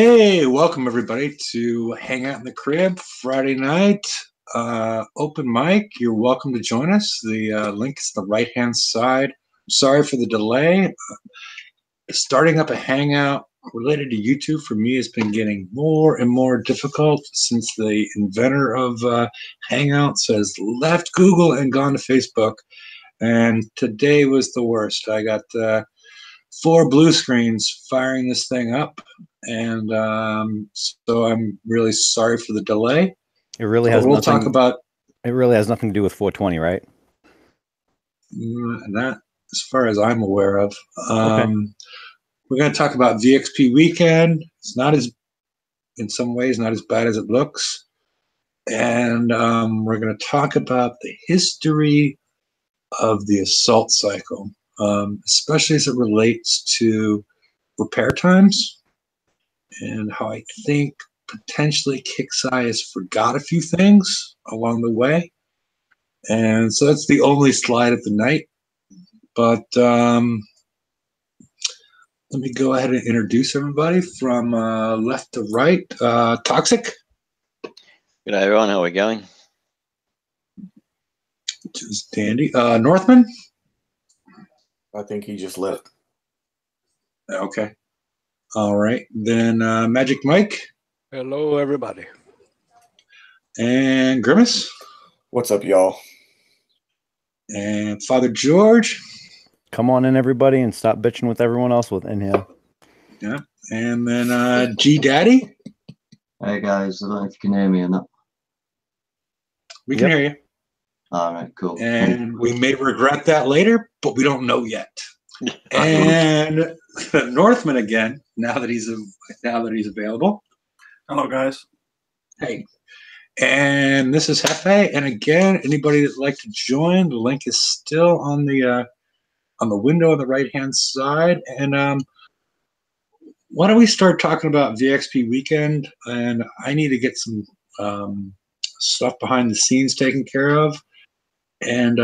Hey, welcome everybody to Hang Out in the Crib Friday night open mic. You're welcome to join us. The link is the right-hand side. Sorry for the delay. Starting up a hangout related to YouTube for me has been getting more and more difficult since the inventor of Hangouts has left Google and gone to Facebook. And today was the worst. I got 4 blue screens firing this thing up, and so I'm really sorry for the delay. It really But has we'll nothing. talk about It really has nothing to do with 420, right? that as far as I'm aware of. Okay. We're going to talk about VXP weekend. It's not as, in some ways, not as bad as it looks, and we're going to talk about the history of the assault cycle, especially as it relates to repair times, and how I think potentially Kixeye has forgot a few things along the way. And so that's the only slide of the night. But let me go ahead and introduce everybody from left to right. Toxic. Good day, everyone. How are we going? Just dandy. Northman. I think he just left. Okay. All right. Then Magic Mike. Hello, everybody. And Grimace. What's up, y'all? And Father George. Come on in, everybody, and stop bitching with everyone else within here. Yeah. And then G Daddy. Hey guys, I don't know if you can hear me or not. We can hear you. All right, cool. And we may regret that later, but we don't know yet. And Northman again, now that he's available. Hello, guys. Hey. And this is Hefe. And again, anybody that'd like to join, the link is still on the window on the right-hand side. And why don't we start talking about VXP weekend? And I need to get some stuff behind the scenes taken care of. And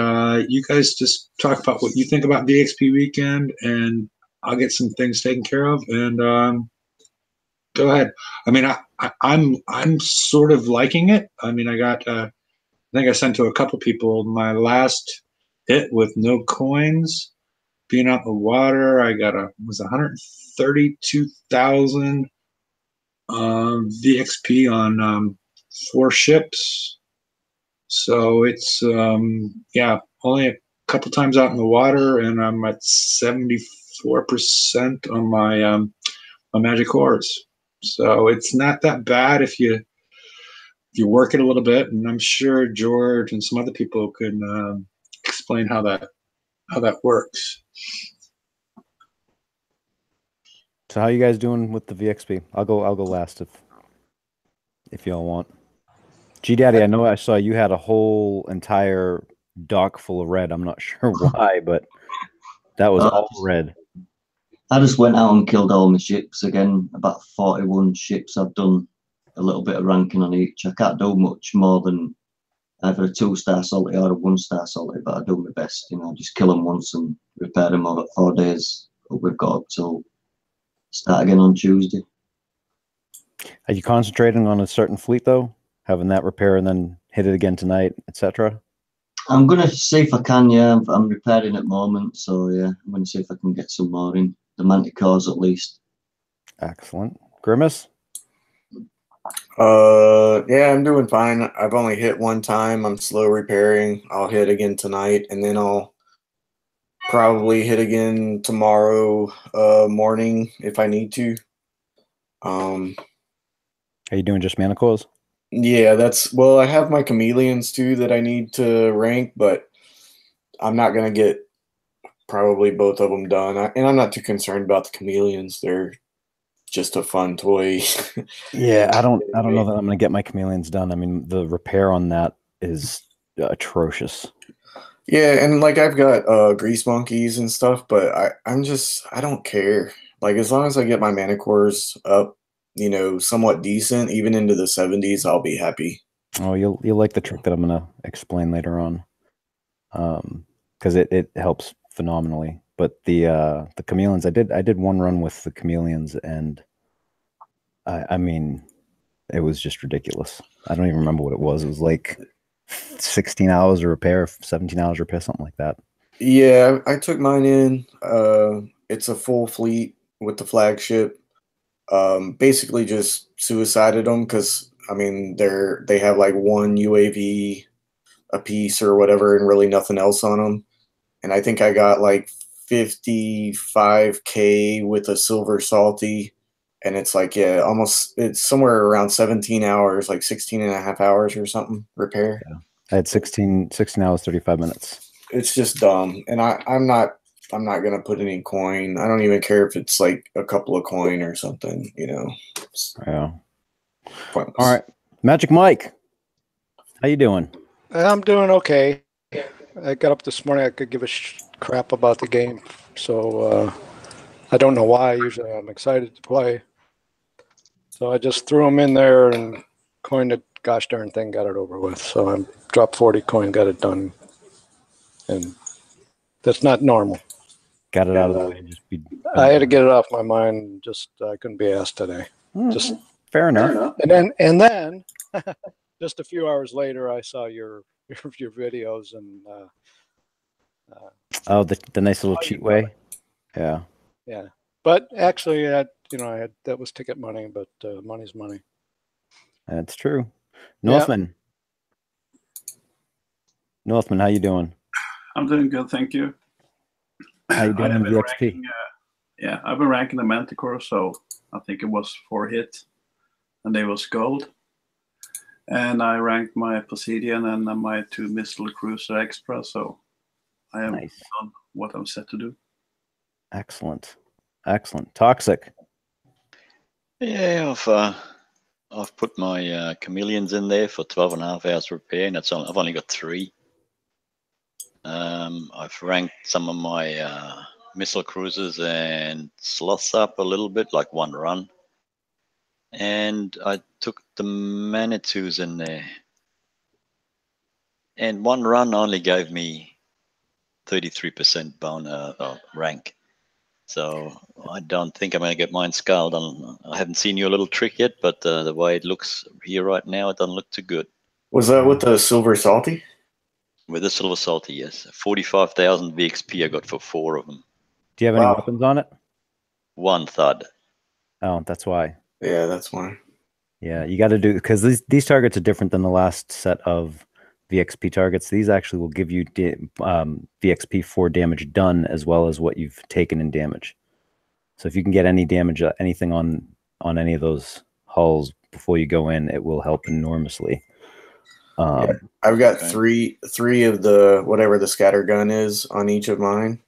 you guys just talk about what you think about VXP weekend, and I'll get some things taken care of. And go ahead. I mean, I'm sort of liking it. I mean, I think I sent to a couple people my last hit with no coins, being out in the water. I got was 132,000 VXP on 4 ships. So it's only a couple times out in the water, and I'm at 74% on my my magic ores. So it's not that bad if you work it a little bit, and I'm sure George and some other people can explain how that works. So how you guys doing with the VXP? I'll go last if y'all want. G Daddy, I know I saw you had a whole entire dock full of red. I'm not sure why, but that was all red. I just went out and killed all my ships again. About 41 ships. I've done a little bit of ranking on each. I can't do much more than either a 2-star salty or a 1-star salty, but I do my best. Just kill them once and repair them all at 4 days. But we've got up till start again on Tuesday. Are you concentrating on a certain fleet though? Having that repair and then hit it again tonight, etc.? I'm gonna see if I can. Yeah, I'm repairing at the moment, so yeah, I'm gonna see if I can get some more in the manticores at least. Excellent. Grimace? Yeah, I'm doing fine. I've only hit one time. I'm slow repairing. I'll hit again tonight, and then I'll probably hit again tomorrow morning if I need to. Are you doing just manticores? Yeah, I have my chameleons too that I need to rank, but I'm not gonna get probably both of them done. And I'm not too concerned about the chameleons. They're just a fun toy. Yeah, I don't know that I'm gonna get my chameleons done. I mean, the repair on that is atrocious. Yeah, and like I've got grease monkeys and stuff, but I don't care. Like as long as I get my manticores up, somewhat decent, even into the 70s, I'll be happy. Oh, you'll like the trick that I'm gonna explain later on, because it helps phenomenally. But the chameleons, I did one run with the chameleons, and I mean, it was just ridiculous. I don't even remember what it was. It was like 16 hours of repair, 17 hours of repair, something like that. Yeah, I took mine in. It's a full fleet with the flagship. Basically just suicided them because I mean they have like one UAV a piece or whatever and really nothing else on them. And I think I got like 55K with a silver salty, and it's like, yeah, almost, it's somewhere around 17 hours, like 16 and a half hours or something repair. Yeah. I had 16 hours, 35 minutes. It's just dumb. And I'm not going to put any coin. I don't even care if it's like a couple of coin or something, you know. Yeah. Pointless. All right. Magic Mike, how you doing? I'm doing okay. I got up this morning. I could give a crap about the game, so I don't know why. Usually I'm excited to play. So I just threw them in there and coined the gosh darn thing, got it over with. So I dropped 40 coin, got it done. And that's not normal. Got it out of the way. Just be. I had to get it off my mind. Just I couldn't be asked today. Just fair enough. And then just a few hours later, I saw your videos and oh, the nice little cheat way. Yeah. Yeah, but actually, I had that was ticket money, but money's money. That's true. Northman. Northman, how you doing? I'm doing good, thank you. How you doing in VXP? Yeah, I've been ranking the Manticore, so I think it was 4 hit, and they was gold. And I ranked my Poseidon and my 2 missile cruiser extra, so I am Nice. on what I'm set to do. Excellent. Excellent. Toxic. Yeah, I've put my chameleons in there for 12.5 hours repair, and I've only got 3. I've ranked some of my missile cruisers and sloths up a little bit, like 1 run. And I took the Manitous in there. And 1 run only gave me 33% rank. So I don't think I'm going to get mine scaled. I haven't seen your little trick yet, but the way it looks here right now, it doesn't look too good. Was that with the silver salty? With the silver salty, yes. 45,000 VXP I got for 4 of them. Do you have any weapons on it? 1 thud. Oh, that's why. Yeah, that's why. Yeah, you got to do, because these targets are different than the last set of VXP targets. These actually will give you VXP for damage done as well as what you've taken in damage. So if you can get any damage, anything on any of those hulls before you go in, it will help enormously. Yeah, I've got three of the whatever the scatter gun is on each of mine,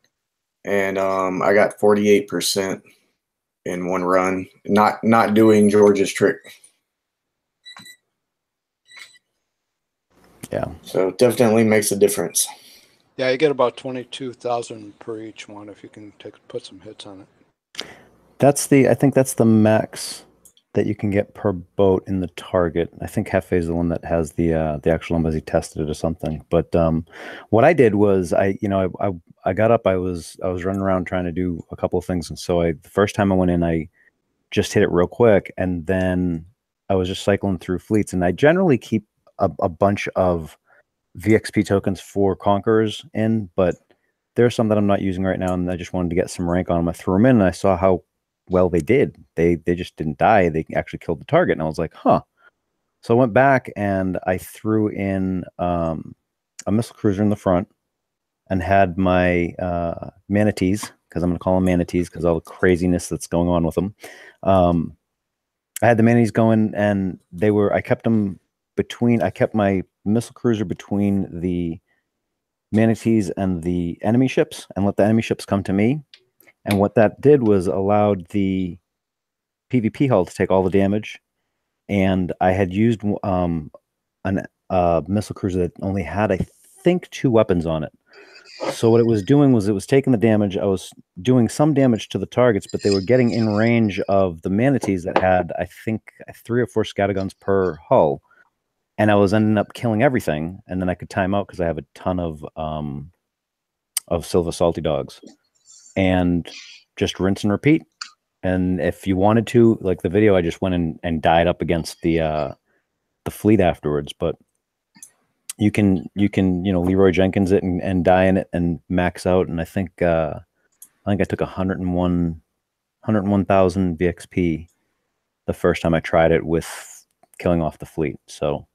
and I got 48% in 1 run. Not doing George's trick. Yeah. So definitely makes a difference. Yeah, you get about 22,000 per each one if you can put some hits on it. I think that's the max that you can get per boat in the target. I think Hefe is the one that has the actual numbers. He tested it or something. But what I did was I got up. I was running around trying to do a couple of things, and so the first time I went in, I just hit it real quick, and then I was just cycling through fleets, and I generally keep a bunch of VXP tokens for Conquerors in, but there's some that I'm not using right now, and I just wanted to get some rank on them. I threw them in, and I saw how well they did. They just didn't die. They actually killed the target, and I was like, huh. So I went back and I threw in a missile cruiser in the front and had my manatees, because I'm going to call them manatees because all the craziness that's going on with them. I had the manatees going, and I kept them between. I kept my missile cruiser between the manatees and the enemy ships, and let the enemy ships come to me. And what that did was allowed the PvP hull to take all the damage. And I had used a missile cruiser that only had, I think, 2 weapons on it. So what it was doing was it was taking the damage. I was doing some damage to the targets, but they were getting in range of the manatees that had, I think, 3 or 4 scatterguns per hull. And I was ending up killing everything. And then I could time out because I have a ton of silver salty dogs. And just rinse and repeat. And if you wanted to, like the video, I just went and died up against the fleet afterwards. But you can Leroy Jenkins it and die in it and max out. And I think I took 101,000 VXP the first time I tried it with killing off the fleet. So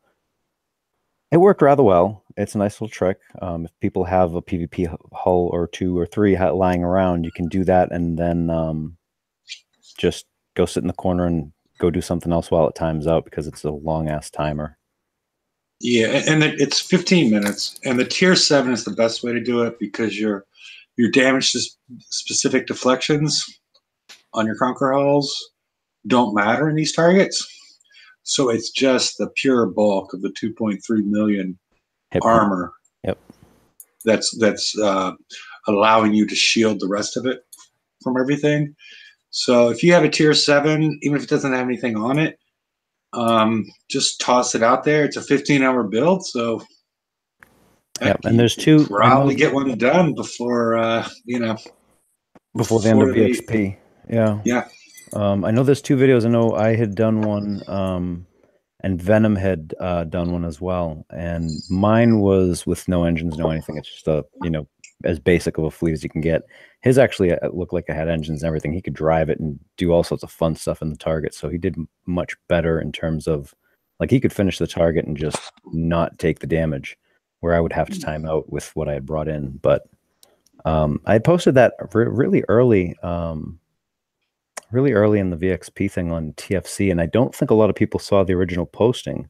it worked rather well. It's a nice little trick. If people have a PvP hull or 2 or 3 lying around, you can do that and then just go sit in the corner and go do something else while it times out, because it's a long ass timer. Yeah, and it's 15 minutes, and the tier 7 is the best way to do it, because your damage to specific deflections on your Conquer hulls don't matter in these targets. So it's just the pure bulk of the 2.3 million Hit armor. Yep. That's allowing you to shield the rest of it from everything. So if you have a tier 7, even if it doesn't have anything on it, just toss it out there. It's a 15-hour build, so yep. And there's 2. Probably get one done before before the end of VXP. Yeah. Yeah. I know there's 2 videos. I know I had done one, and Venom had done one as well. And mine was with no engines, no anything. It's just as basic of a fleet as you can get. His actually looked like it had engines and everything. He could drive it and do all sorts of fun stuff in the target. So he did much better in terms of, like, he could finish the target and just not take the damage, where I would have to time out with what I had brought in. But I posted that really early in the VXP thing on TFC, and I don't think a lot of people saw the original posting,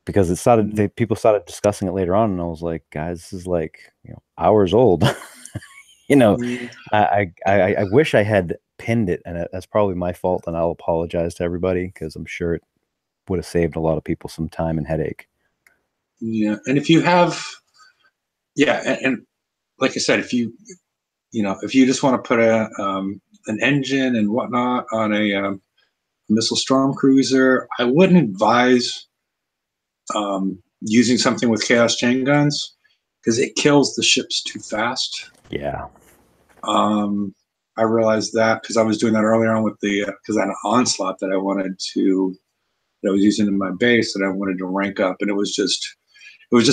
because it started. People started discussing it later on, and I was like, guys, this is like hours old. I wish I had pinned it, and that's probably my fault, and I'll apologize to everybody, because I'm sure it would have saved a lot of people some time and headache. Yeah, and if you have, and like I said, if you just want to put an engine and whatnot on a missile storm cruiser, I wouldn't advise using something with chaos chain guns, because it kills the ships too fast. Yeah. I realized that because I was doing that earlier on with because I had an onslaught that I was using in my base that I wanted to rank up, and it was just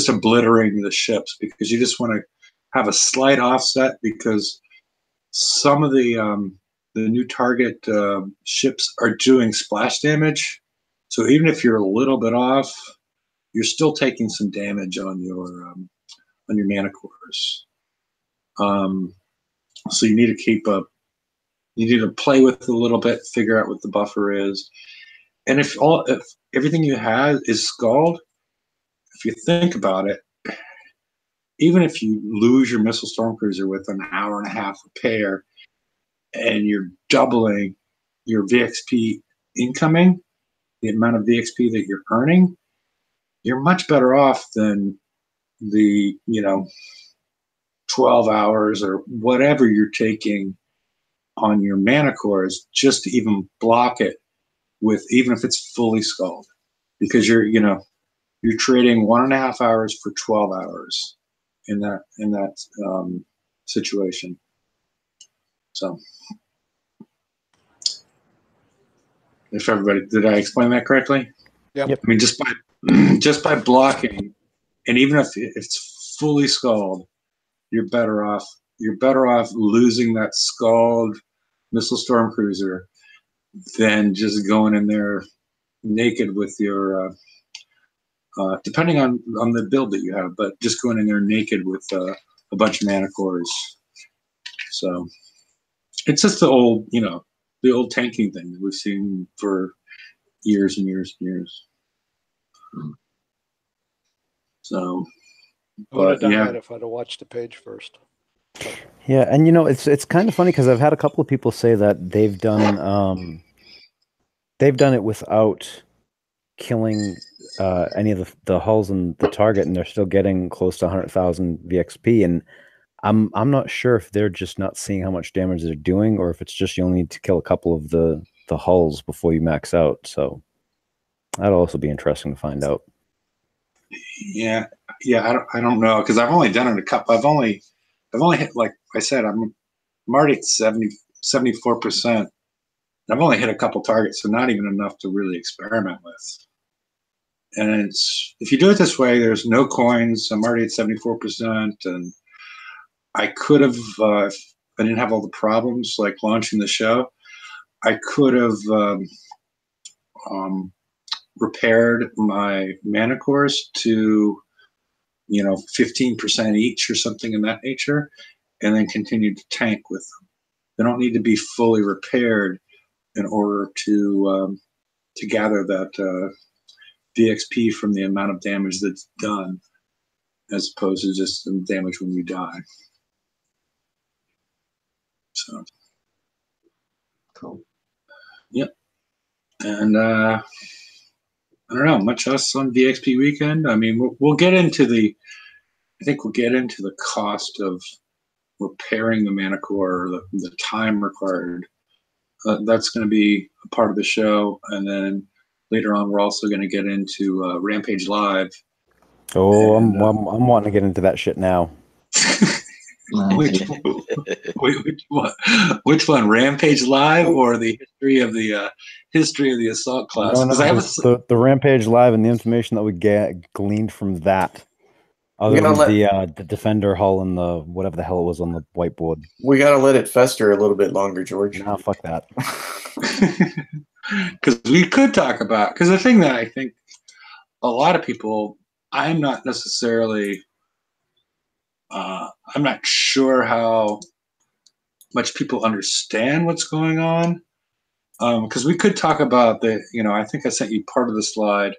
obliterating the ships, because you just want to have a slight offset, because some of the new target ships are doing splash damage. So even if you're a little bit off, you're still taking some damage on your mana cores. So you need to you need to play with it a little bit, figure out what the buffer is. And if everything you have is skulled, if you think about it, even if you lose your missile storm cruiser with an hour and a half repair, and you're doubling your VXP incoming, the amount of VXP that you're earning, you're much better off than the 12 hours or whatever you're taking on your mana cores just to even block it with, even if it's fully skulled, because you're trading 1.5 hours for 12 hours in that situation. So if everybody, did I explain that correctly? Yep. I mean, just by blocking, and even if it's fully skulled, you're better off losing that skulled missile storm cruiser than just going in there naked with your depending on the build that you have, but just going in there naked with a bunch of mana cores. So it's just the old tanking thing that we've seen for years and years and years. So, I would have done that if I'd have watched the page first. Yeah, and it's kind of funny, because I've had a couple of people say that they've done it without killing any of the hulls in the target, and they're still getting close to 100,000 VXP. And I'm not sure if they're just not seeing how much damage they're doing, or if it's just you only need to kill a couple of the hulls before you max out. So that'll also be interesting to find out. Yeah, I don't know, because I've only done it a couple. I've only hit, like I said, I'm already at 74%. I've only hit a couple targets, so not even enough to really experiment with. And it's, if you do it this way, there's no coins. I'm already at 74%, and I could have, if I didn't have all the problems like launching the show, I could have repaired my mana cores to, 15% each or something in that nature, and then continued to tank with them. They don't need to be fully repaired in order to gather that VXP from the amount of damage that's done, as opposed to just the damage when you die. So, Cool. Yep. And I don't know, much else on VXP weekend. I mean, we'll get into I think we'll get into the cost of repairing the mana core, the time required. That's going to be a part of the show. And then later on, we're also going to get into Rampage Live. Oh, and, I'm wanting to get into that shit now. which one? Rampage Live or the history of the assault class? No, the Rampage Live and the information that we gleaned from that. Other than the Defender hull and the whatever the hell it was on the whiteboard. We gotta let it fester a little bit longer, George. No, fuck that. Because we could talk about, because the thing that I think a lot of people, I'm not necessarily, I'm not sure how much people understand what's going on. Because we could talk about I think I sent you part of the slide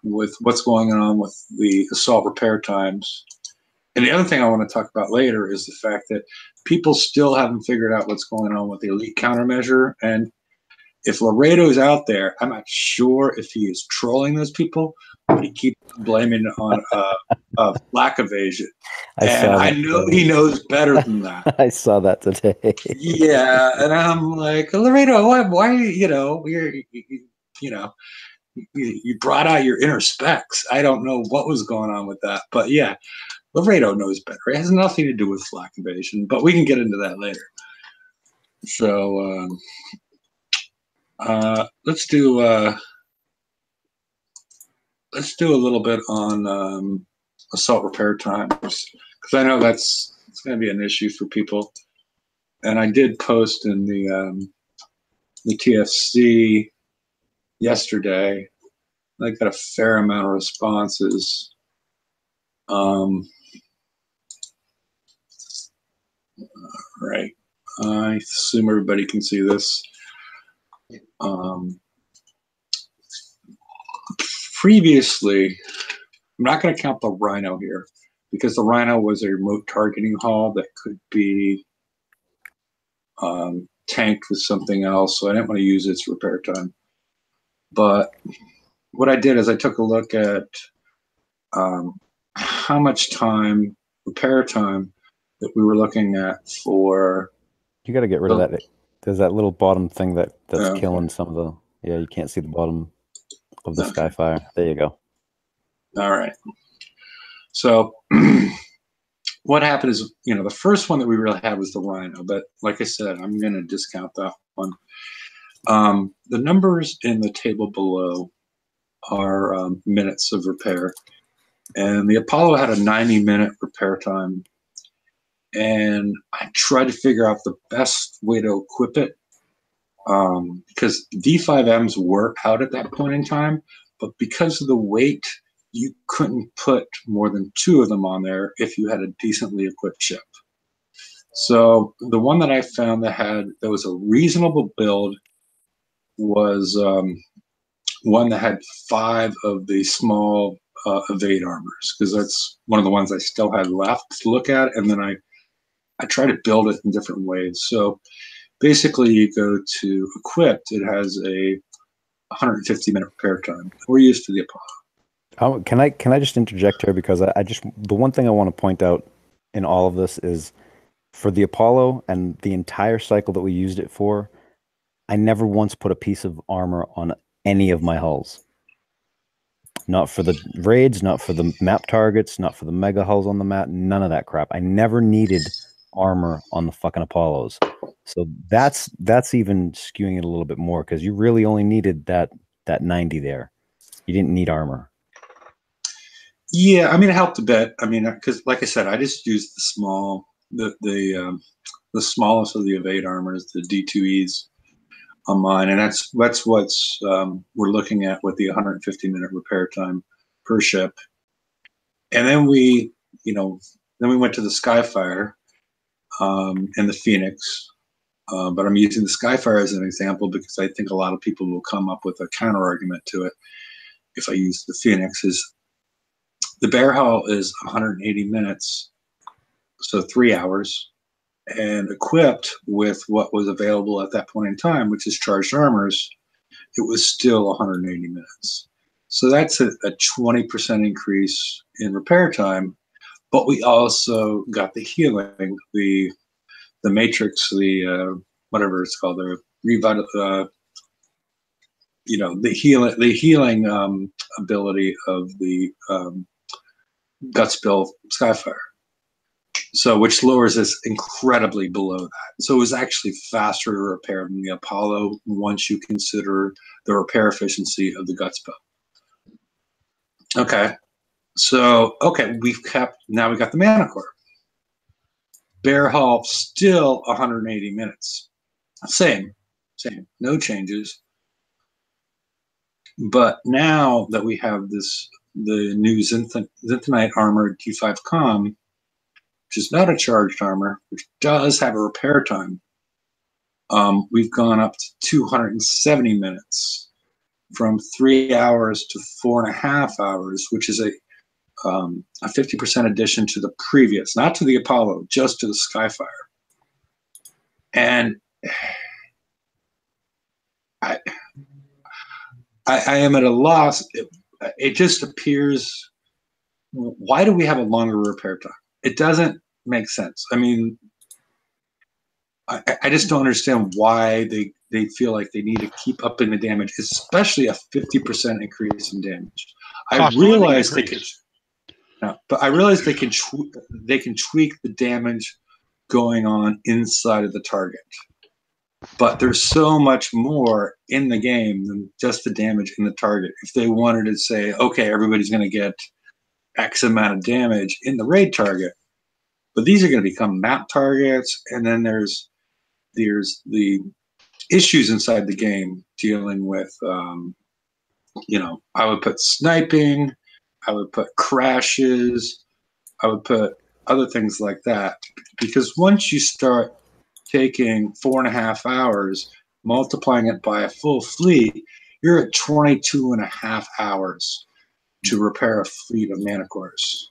with what's going on with the assault repair times. And the other thing I want to talk about later is the fact that people still haven't figured out what's going on with the elite countermeasure. And if Laredo's out there, I'm not sure if he is trolling those people, but he keeps blaming it on flak evasion. I know he knows better than that. I saw that today. Yeah, and I'm like, Laredo, why you brought out your inner specs. I don't know what was going on with that, but yeah, Laredo knows better. It has nothing to do with flak invasion, but we can get into that later. So let's do a little bit on assault repair times, because I know it's going to be an issue for people. And I did post in the TFC yesterday. I got a fair amount of responses. Right. I assume everybody can see this. Previously, I'm not going to count the Rhino here, because the Rhino was a remote targeting hull that could be tanked with something else, so I didn't want to use its repair time. But what I did is I took a look at how much repair time that we were looking at for. You got to get rid of that. There's that little bottom thing that's killing some of the. Yeah, you can't see the bottom of the Skyfire. There you go. All right. So what happened is, the first one that we really had was the Rhino, but like I said, I'm going to discount that one. The numbers in the table below are minutes of repair, and the Apollo had a 90-minute repair time, and I tried to figure out the best way to equip it, because D5Ms were out at that point in time, but because of the weight, you couldn't put more than 2 of them on there if you had a decently equipped ship. So the one that I found that was a reasonable build was one that had 5 of the small evade armors, because that's one of the ones I still had left to look at, and then I try to build it in different ways. So basically, you go to equipped, it has a 150-minute repair time. We're used to the Apollo. Can I just interject here, because the one thing I want to point out in all of this is, for the Apollo and the entire cycle that we used it for, I never once put a piece of armor on any of my hulls. Not for the raids, not for the map targets, not for the mega hulls on the map, none of that crap. I never needed armor on the fucking Apollos. So that's even skewing it a little bit more because you really only needed that 90 there. You didn't need armor. Yeah, I mean, it helped a bit. I mean, because like I said, I just used the smallest of the evade armors, the D2Es on mine, and that's what's we're looking at with the 150-minute repair time per ship. And then we went to the Skyfire and the Phoenix. But I'm using the Skyfire as an example because I think a lot of people will come up with a counter argument to it. If I use the Phoenix, is the bear hull is 180 minutes, so 3 hours, and equipped with what was available at that point in time, which is charged armors, it was still 180 minutes. So that's a 20% increase in repair time. But we also got the healing, the matrix, the whatever it's called, the healing ability of the Gutspill Skyfire. So, which lowers us incredibly below that. So it was actually faster to repair than the Apollo once you consider the repair efficiency of the Gutspill. Okay. So, now we got the Manicore. Bear hull still 180 minutes. Same, no changes. But now that we have the new Zentonite armor T5 Com, which is not a charged armor, which does have a repair time, we've gone up to 270 minutes, from 3 hours to 4.5 hours, which is a 50% addition to the previous, not to the Apollo, just to the Skyfire. And I am at a loss. It just appears, why do we have a longer repair time? It doesn't make sense. I mean, I just don't understand why they feel like they need to keep upping the damage, especially a 50% increase in damage. I realize they can, but I realize they can tweak the damage going on inside of the target. But there's so much more in the game than just the damage in the target. If they wanted to say, okay, everybody's going to get X amount of damage in the raid target, but these are going to become map targets, and then there's the issues inside the game dealing with, I would put sniping, I would put crashes, I would put other things like that. Because once you start taking 4.5 hours, multiplying it by a full fleet, you're at 22.5 hours to repair a fleet of Manicores.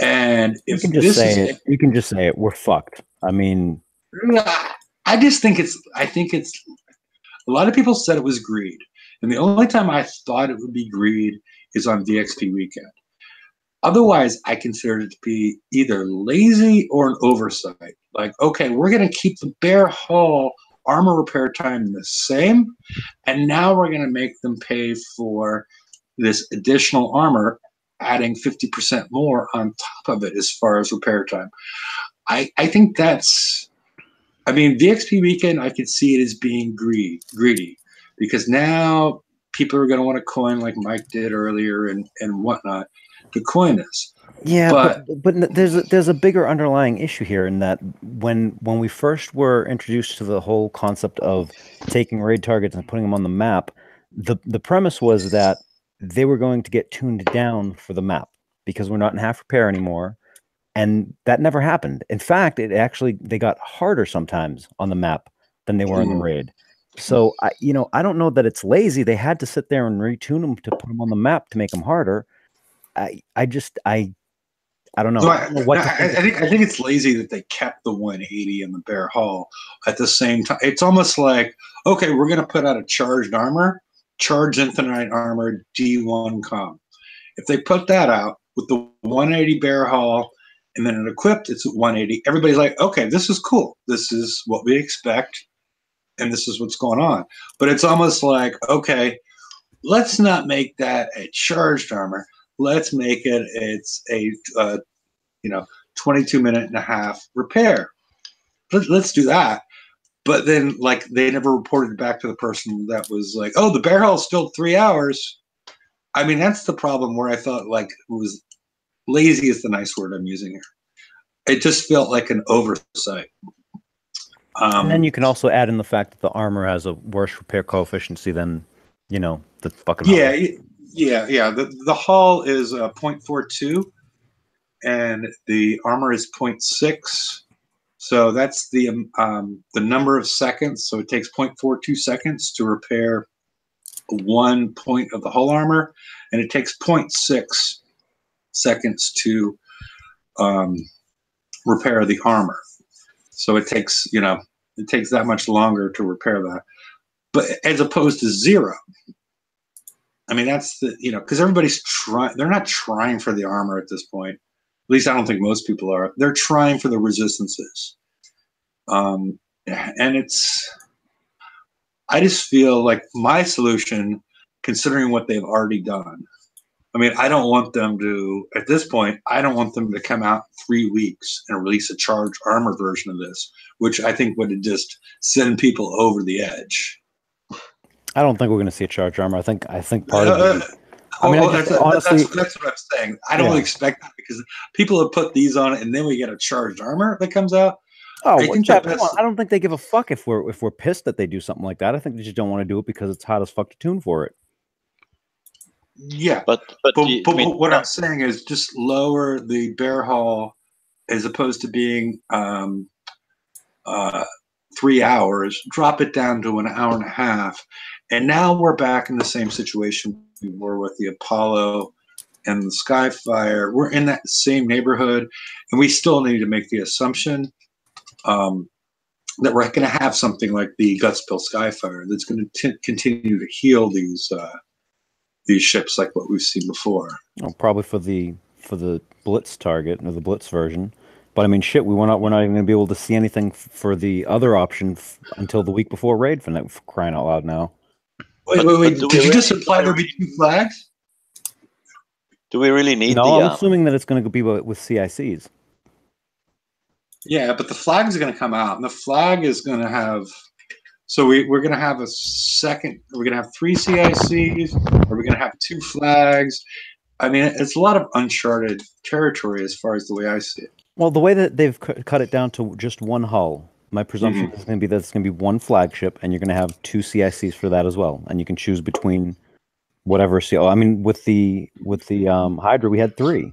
And if you can just say it, we're fucked. I mean, I think it's a lot of people said it was greed. And the only time I thought it would be greed is on VXP weekend. Otherwise, I consider it to be either lazy or an oversight. Like, okay, we're going to keep the bear hull armor repair time the same, and now we're going to make them pay for this additional armor, adding 50% more on top of it as far as repair time. I think that's, I mean, VXP weekend, I could see it as being greedy, because now people are going to want to coin like Mike did earlier and whatnot to coin this. Yeah, but there's a bigger underlying issue here in that when we first were introduced to the whole concept of taking raid targets and putting them on the map, the premise was that they were going to get tuned down for the map because we're not in half repair anymore, and that never happened. In fact, they got harder sometimes on the map than they were in the raid. So I don't know that it's lazy. They had to sit there and retune them to put them on the map to make them harder. I don't know. So I think it's lazy that they kept the 180 in the bear hull at the same time. It's almost like, okay, we're going to put out a charged armor, charged Zentonite armor D1 com. If they put that out with the 180 bear hull and then it equipped, it's at 180. Everybody's like, okay, this is cool. This is what we expect, and this is what's going on. But it's almost like, okay, let's not make that a charged armor. Let's make it's a 22.5 repair. Let's do that. But then, like, they never reported back to the person that was like, "Oh, the bear hull's still 3 hours." I mean, that's the problem where I thought like it was lazy is the nice word I'm using here. It just felt like an oversight. And then you can also add in the fact that the armor has a worse repair coefficient than, you know, the fucking yeah, hull. yeah. The hull is 0.42, and the armor is 0.6. So that's the number of seconds. So it takes 0.42 seconds to repair 1 point of the hull armor, and it takes 0.6 seconds to repair the armor. So it takes, it takes that much longer to repair that. But as opposed to 0. I mean, that's the, because everybody's trying, they're not trying for the armor at this point. At least I don't think most people are. They're trying for the resistances. And I just feel like my solution, considering what they've already done, I mean, I don't want them to, at this point, I don't want them to come out in 3 weeks and release a charged armor version of this, which I think would just send people over the edge. I don't think we're going to see a charged armor. I think part of it. Honestly, that's what I'm saying. I don't expect that because people have put these on it, and then we get a charged armor that comes out. Oh, I don't think they give a fuck if we're pissed that they do something like that. I think they just don't want to do it because it's hot as fuck to tune for it. Yeah, but what I'm saying is just lower the bear hull as opposed to being 3 hours. Drop it down to an hour and a half, and now we're back in the same situation we were with the Apollo and the Skyfire. We're in that same neighborhood, and we still need to make the assumption that we're going to have something like the Gutspill Skyfire that's going to continue to heal these ships like what we've seen before. Well, probably for the Blitz target or the Blitz version, but I mean, shit, we're not even going to be able to see anything for the other option until the week before raid. For crying out loud now! Wait! Did you just imply there'll be 2 flags? Do we really need? No, I'm assuming that it's going to be with CICs. Yeah, but the flag is going to come out, and the flag is going to have. So we're going to have a second. We're going to have 3 CICs, or we're going to have 2 flags. I mean, it's a lot of uncharted territory as far as the way I see it. Well, the way that they've cut it down to just 1 hull, my presumption is going to be that it's going to be 1 flagship, and you're going to have 2 CICs for that as well, and you can choose between whatever. I mean, with the Hydra, we had 3.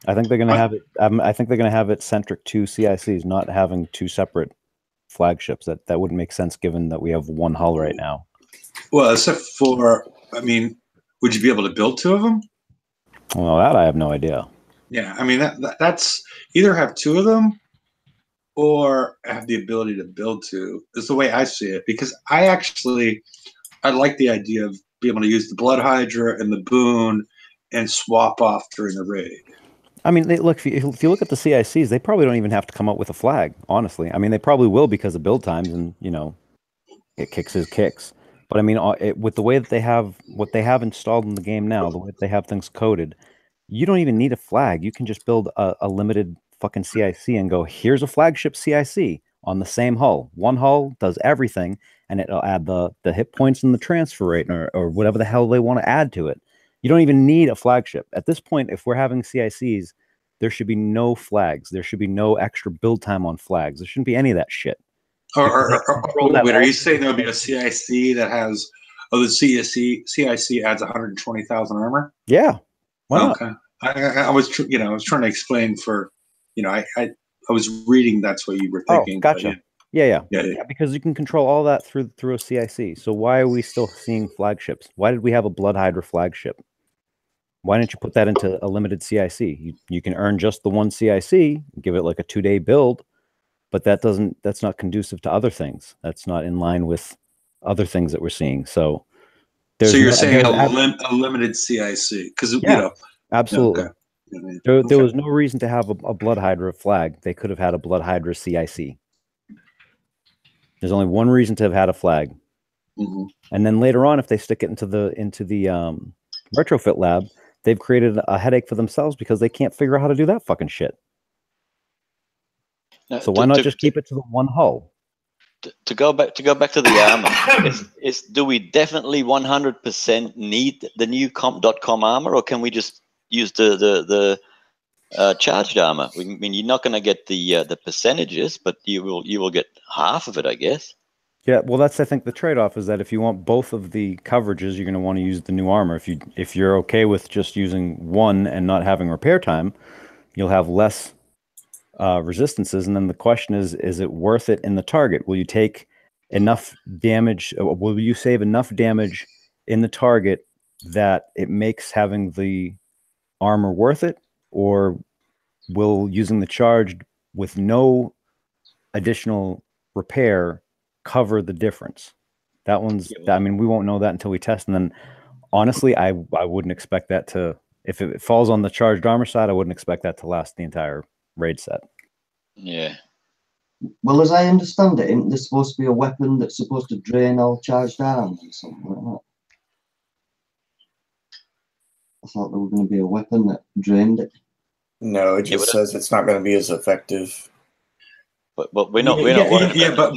I think they're going to have it. I think they're going to have it centric to CICs, not having 2 separate flagships. That wouldn't make sense given that we have 1 hull right now. Well, except for, I mean, would you be able to build 2 of them? Well, that I have no idea. Yeah, I mean that's either have 2 of them or have the ability to build 2 is the way I see it, because I like the idea of being able to use the Blood Hydra and the Boon and swap off during the raid. I mean, look, if you look at the CICs, they probably don't even have to come up with a flag, honestly. I mean, they probably will because of build times and, it kicks his kicks. But I mean, with the way that they have what they have installed in the game now, the way that they have things coded, you don't even need a flag. You can just build a limited fucking CIC and go, here's a flagship CIC on the same hull. 1 hull does everything, and it'll add the hit points and the transfer rate or whatever the hell they want to add to it. You don't even need a flagship. At this point, if we're having CICs, there should be no flags. There should be no extra build time on flags. There shouldn't be any of that shit. Wait, are you saying there'll be a CIC that has, the CIC adds 120,000 armor? Yeah. Why not? Okay. I was trying to explain for, I was reading that's what you were thinking. Oh, gotcha. Yeah, because you can control all that through a CIC. So why are we still seeing flagships? Why did we have a Blood Hydra flagship? Why didn't you put that into a limited CIC? You can earn just the 1 CIC, give it like a 2-day build, but that's not conducive to other things. That's not in line with other things that we're seeing. So you're saying a limited CIC because absolutely. Okay. There was no reason to have a Blood Hydra flag. They could have had a Blood Hydra CIC. There's only one reason to have had a flag. Mm-hmm. And then later on, if they stick it into the retrofit lab, they've created a headache for themselves because they can't figure out how to do that fucking shit. So why not just keep it to the one hull? To go back to the armor, do we definitely 100% need the new .com armor, or can we just use the charged armor? I mean, you're not going to get the percentages, but you will get half of it, I guess. Yeah, well, that's I think the trade-off is that if you want both of the coverages, you're going to want to use the new armor. If you're okay with just using one and not having repair time, you'll have less resistances. And then the question is it worth it in the target? Will you take enough damage? Will you save enough damage in the target that it makes having the armor worth it, or will using the charged with no additional repair cover the difference? That one's, I mean, we won't know that until we test. And then honestly, I wouldn't expect that to, if it falls on the charged armor side, I wouldn't expect that to last the entire raid set. Yeah. Well, as I understand it, isn't there supposed to be a weapon that's supposed to drain all charged armor or something like that? I thought there was going to be a weapon that drained it. No, it just says it's not going to be as effective. But we're not worried about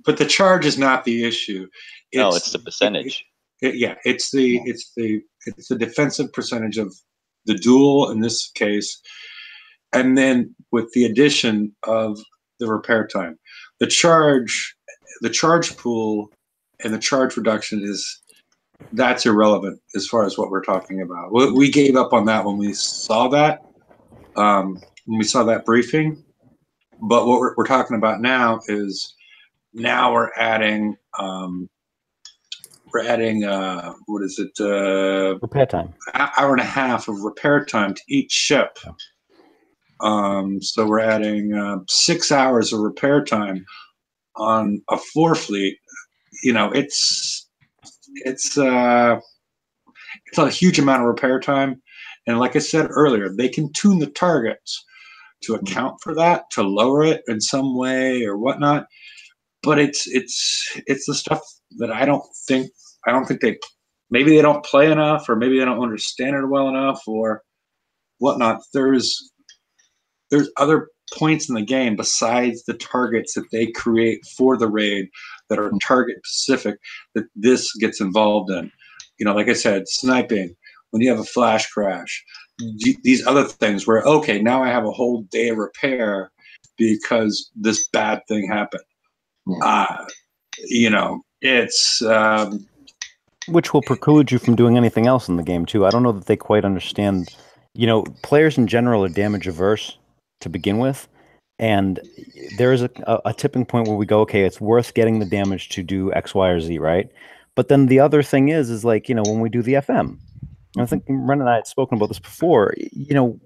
but the charge is not the issue. It's the percentage. It's the defensive percentage of the duel in this case, and then with the addition of the repair time, the charge pool and the charge reduction that's irrelevant as far as what we're talking about. We gave up on that when we saw that briefing. But what we're talking about now is we're adding what is it? Repair time. Hour and a half of repair time to each ship. So we're adding 6 hours of repair time on a 4 fleet. You know, it's a huge amount of repair time, and like I said earlier, they can tune the targets to account for that, to lower it in some way or whatnot. But it's the stuff that I don't think maybe they don't play enough, or maybe they don't understand it well enough, or whatnot. There's other points in the game besides the targets that they create for the raid that are target specific that this gets involved in. You know, like I said, sniping, when you have a flash crash, these other things where, okay, now I have a whole day of repair because this bad thing happened. You know, it's which will preclude you from doing anything else in the game too. I don't know that they quite understand. You know, players in general are damage averse to begin with, and there is a tipping point where we go, okay, it's worth getting the damage to do X, Y, or Z, right? But then the other thing is like, you know, when we do the FM, and I think Ren and I had spoken about this before, you know,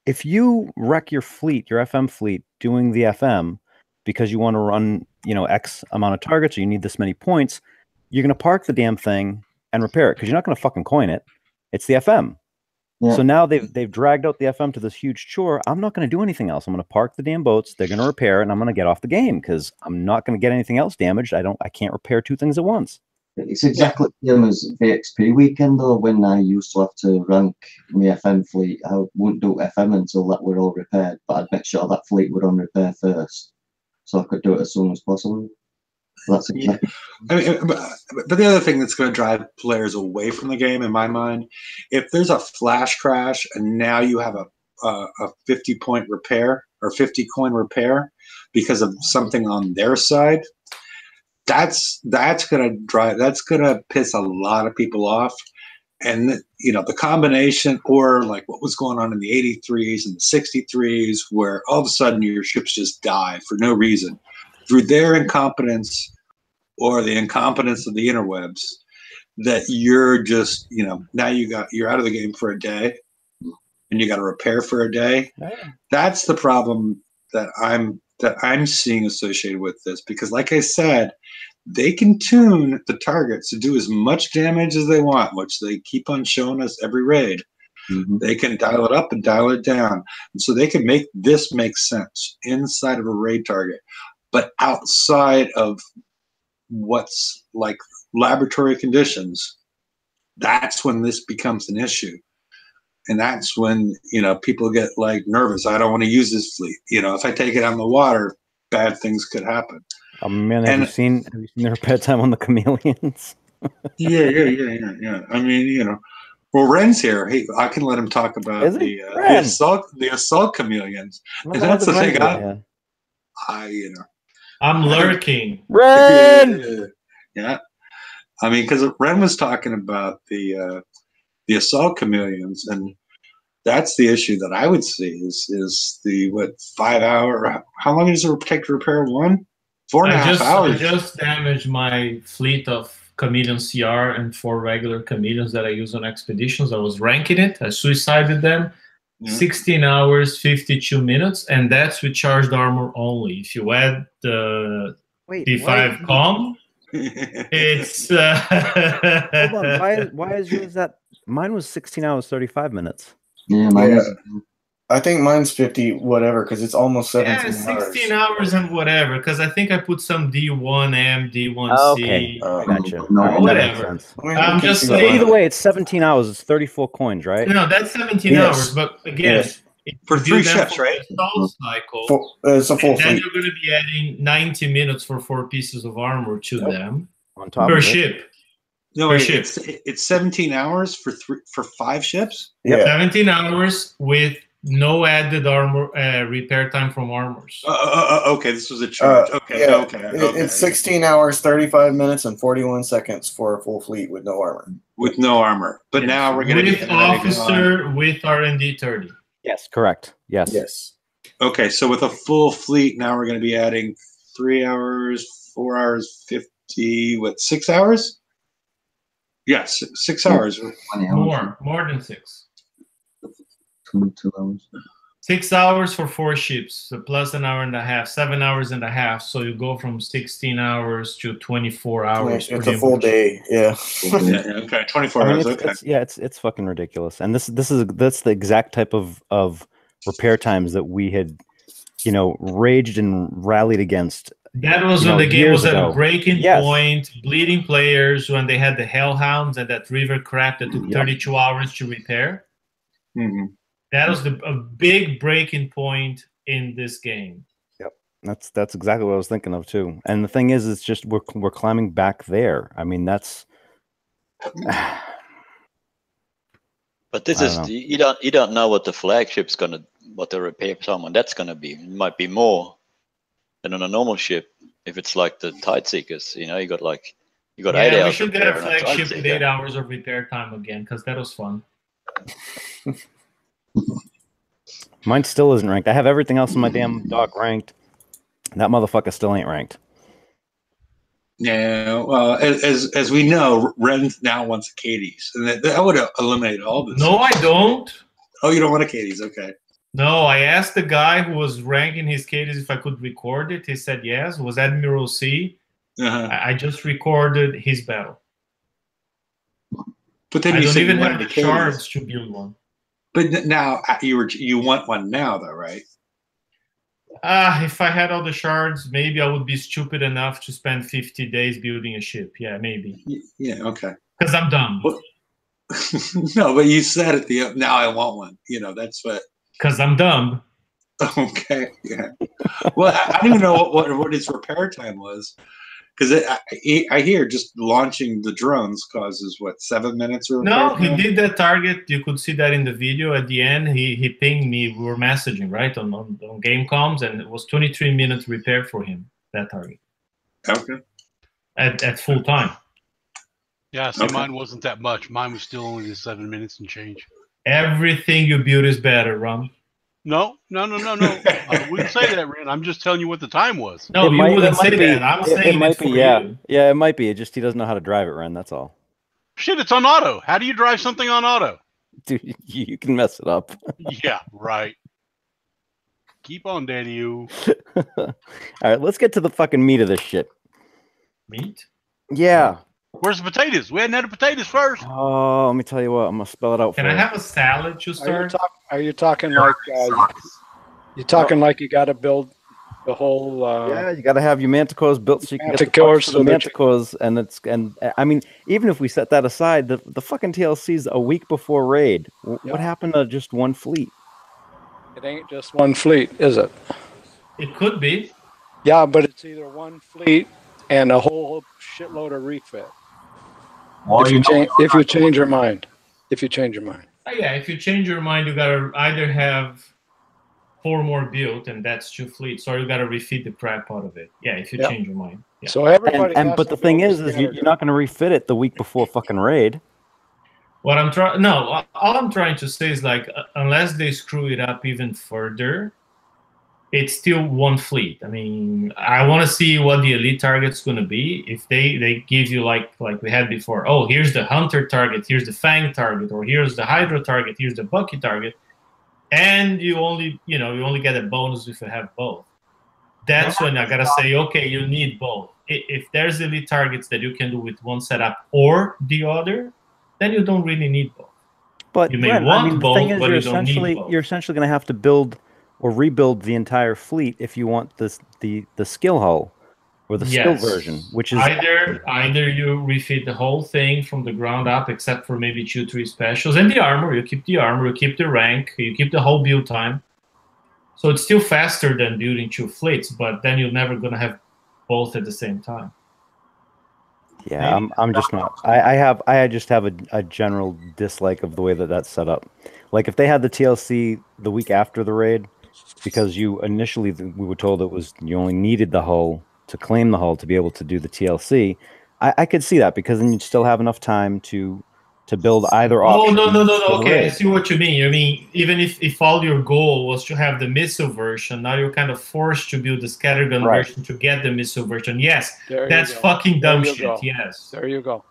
if you wreck your fleet, your FM fleet, doing the FM because you want to run, you know, X amount of targets, or you need this many points, you're going to park the damn thing and repair it because you're not going to fucking coin it. It's the FM. Yeah. So now they've dragged out the FM to this huge chore. I'm not going to do anything else. I'm going to park the damn boats. They're going to repair it, and I'm going to get off the game because I'm not going to get anything else damaged. I can't repair 2 things at once. It's exactly the same as VXP weekend, though, when I used to have to rank my FM fleet. I wouldn't do FM until that were all repaired, but I'd make sure that fleet were on repair first, so I could do it as soon as possible. That's exactly. I mean, but the other thing that's going to drive players away from the game, in my mind, if there's a flash crash and now you have a 50-point repair or 50 coin repair because of something on their side, that's going to piss a lot of people off. And you know, the combination, or like what was going on in the 83s and the 63s, where all of a sudden your ships just die for no reason through their incompetence or the incompetence of the interwebs, that you're just, you know, now you're out of the game for a day and you got to repair for a day. That's the problem that I'm seeing associated with this, because like I said, they can tune the targets to do as much damage as they want, which they keep on showing us every raid. They can dial it up and dial it down. And so they can make this make sense inside of a raid target. But outside of what's like laboratory conditions, that's when this becomes an issue. And that's when, people get like nervous. I don't want to use this fleet. If I take it on the water, bad things could happen. Oh man, have you seen their repair time on the chameleons? Yeah. I mean, well, Ren's here. Hey, I can let him talk about the assault chameleons. And that's the thing. I'm lurking. Ren! Yeah. I mean, because Ren was talking about the assault chameleons, and that's the issue that I would see is the 5 hour. How long does it take to repair one? 4.5 hours. I just damaged my fleet of chameleon CR and 4 regular chameleons that I use on expeditions. I was ranking it. I suicided them. 16 hours, 52 minutes, and that's with charged armor only. If you add the D5 com, it's hold on. Why is yours that? Mine was 16 hours 35 minutes. Yeah, mine was. I think mine's 50 whatever because it's almost 17 16 hours and whatever, because I think I put some D1M, D1C. Okay, I got you. Whatever. I'm just saying. Either way, it's 17 hours. It's 34 coins, right? No, that's 17 hours. But again, for 3 ships, right? Cycle, it's a full then fleet. you're going to be adding 90 minutes for 4 pieces of armor to them on top per of ship. No, it's 17 hours for 5 ships. Yeah, 17 hours with no added armor repair time from armors. Okay, this was a charge. Okay. It's 16 hours, 35 minutes, and 41 seconds for a full fleet with no armor. With no armor, but now we're going to with officer with R&D 30. Yes, correct. Yes. Okay, so with a full fleet, now we're going to be adding 3 hours, 4 hours, 50. 6 hours? Yes, 6 hours. More than 6. 2 hours. 6 hours for 4 ships, so plus an hour and a half, 7 hours and a half. So you go from 16 hours to 24 hours. It's a full day. Yeah. Okay, 24 hours. It's fucking ridiculous. And that's the exact type of repair times that we had, raged and rallied against. That was when the game was at a breaking point, bleeding players, when they had the Hellhounds and that river crack that took 32 hours to repair. Mm-hmm. That was a big breaking point in this game. Yep, that's exactly what I was thinking of too. And the thing is, it's just we're climbing back there. I mean, that's. But this is you don't know what the flagship's what the repair time on that's gonna be. It might be more than on a normal ship if it's like the Tide Seekers. You got 8 hours. We should get a flagship with 8 hours of repair time again because that was fun. Mine still isn't ranked. I have everything else in my damn dock ranked. That motherfucker still ain't ranked. Yeah, well, as we know, Ren now wants a Katie's, and that would eliminate all this. No, I don't. Oh, you don't want a Katie's? Okay. No, I asked the guy who was ranking his Katie's if I could record it. He said yes. It was Admiral C. I just recorded his battle. But then I you don't even have the shards to build one. But now you want one now, though, right? If I had all the shards, maybe I would be stupid enough to spend 50 days building a ship. Yeah, maybe. Yeah, okay. Because I'm dumb. Well, no, but you said it. Now I want one. That's what. Because I'm dumb. Okay. Yeah. Well, I don't even know what his repair time was. Because I hear just launching the drones causes 7 minutes or no, he did that target. You could see that in the video at the end. He pinged me. We were messaging right on game comms, and it was 23 minutes repair for him, that target. Okay. At full time. Yeah, so mine wasn't that much. Mine was still only the 7 minutes and change. Everything you build is better, Rum. No. I wouldn't say that, Ren. I'm just telling you what the time was. No, you wouldn't say that. I'm saying it might be. You. Yeah, it might be. It just he doesn't know how to drive it, Ren. That's all. Shit, it's on auto. How do you drive something on auto? Dude, you can mess it up. Yeah, right. Keep on, Daddy. You. All right, let's get to the fucking meat of this shit. Meat? Yeah. Where's the potatoes? We hadn't had the potatoes first. Oh, let me tell you what. I'm gonna spell it out. Can I have a salad to start? Are you talking like you got to build The whole Yeah, you got to have your manticores built so you can get the Manticores parts for the so that you- manticores, and I mean, even if we set that aside, the fucking TLC's a week before raid. What happened to just one fleet? it ain't just one fleet, is it? It could be. Yeah, but it's either one fleet and a whole shitload of refit. Well, If you change your mind. If you change your mind. Yeah, if you change your mind, you gotta either have 4 more built, and that's 2 fleets, or you gotta refit the crap out of it. Yeah, if you Yep. change your mind. Yeah. So everybody has But to the thing build is a you're not going to refit it the week before fucking raid. What I'm trying, no, all I'm trying to say is like, unless they screw it up even further, it's still one fleat. I mean, I want to see what the elite target's going to be. If they give you like we had before, oh, here's the hunter target, here's the fang target, or here's the hydra target, here's the bucky target, and you only get a bonus if you have both. That's when I gotta say, okay, you need both. If there's elite targets that you can do with one setup or the other, then you don't really need both. But you may Brent, want I mean, the both, thing is, but you don't need both. you're essentially going to have to build or rebuild the entire fleet if you want the skill hull or the skill version, which is either you refit the whole thing from the ground up, except for maybe 2-3 specials, and the armor. You keep the armor, you keep the rank, you keep the whole build time. So it's still faster than building 2 fleets, but then you're never going to have both at the same time. Yeah, I'm just not. I just have a general dislike of the way that that's set up. Like if they had the TLC the week after the raid, because we were told it was you only needed the hull to claim the hull to be able to do the TLC. I could see that because then you'd still have enough time to build either option. Oh, no. Okay, I see what you mean. You mean even if all your goal was to have the missile version, now you're kind of forced to build the scattergun version to get the missile version. Yes, that's fucking dumb shit. Yes. There you go.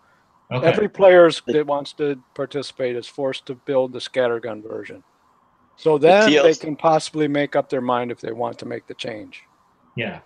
Okay. Every player that wants to participate is forced to build the scattergun version. So then they can possibly make up their mind if they want to make the change. Yeah.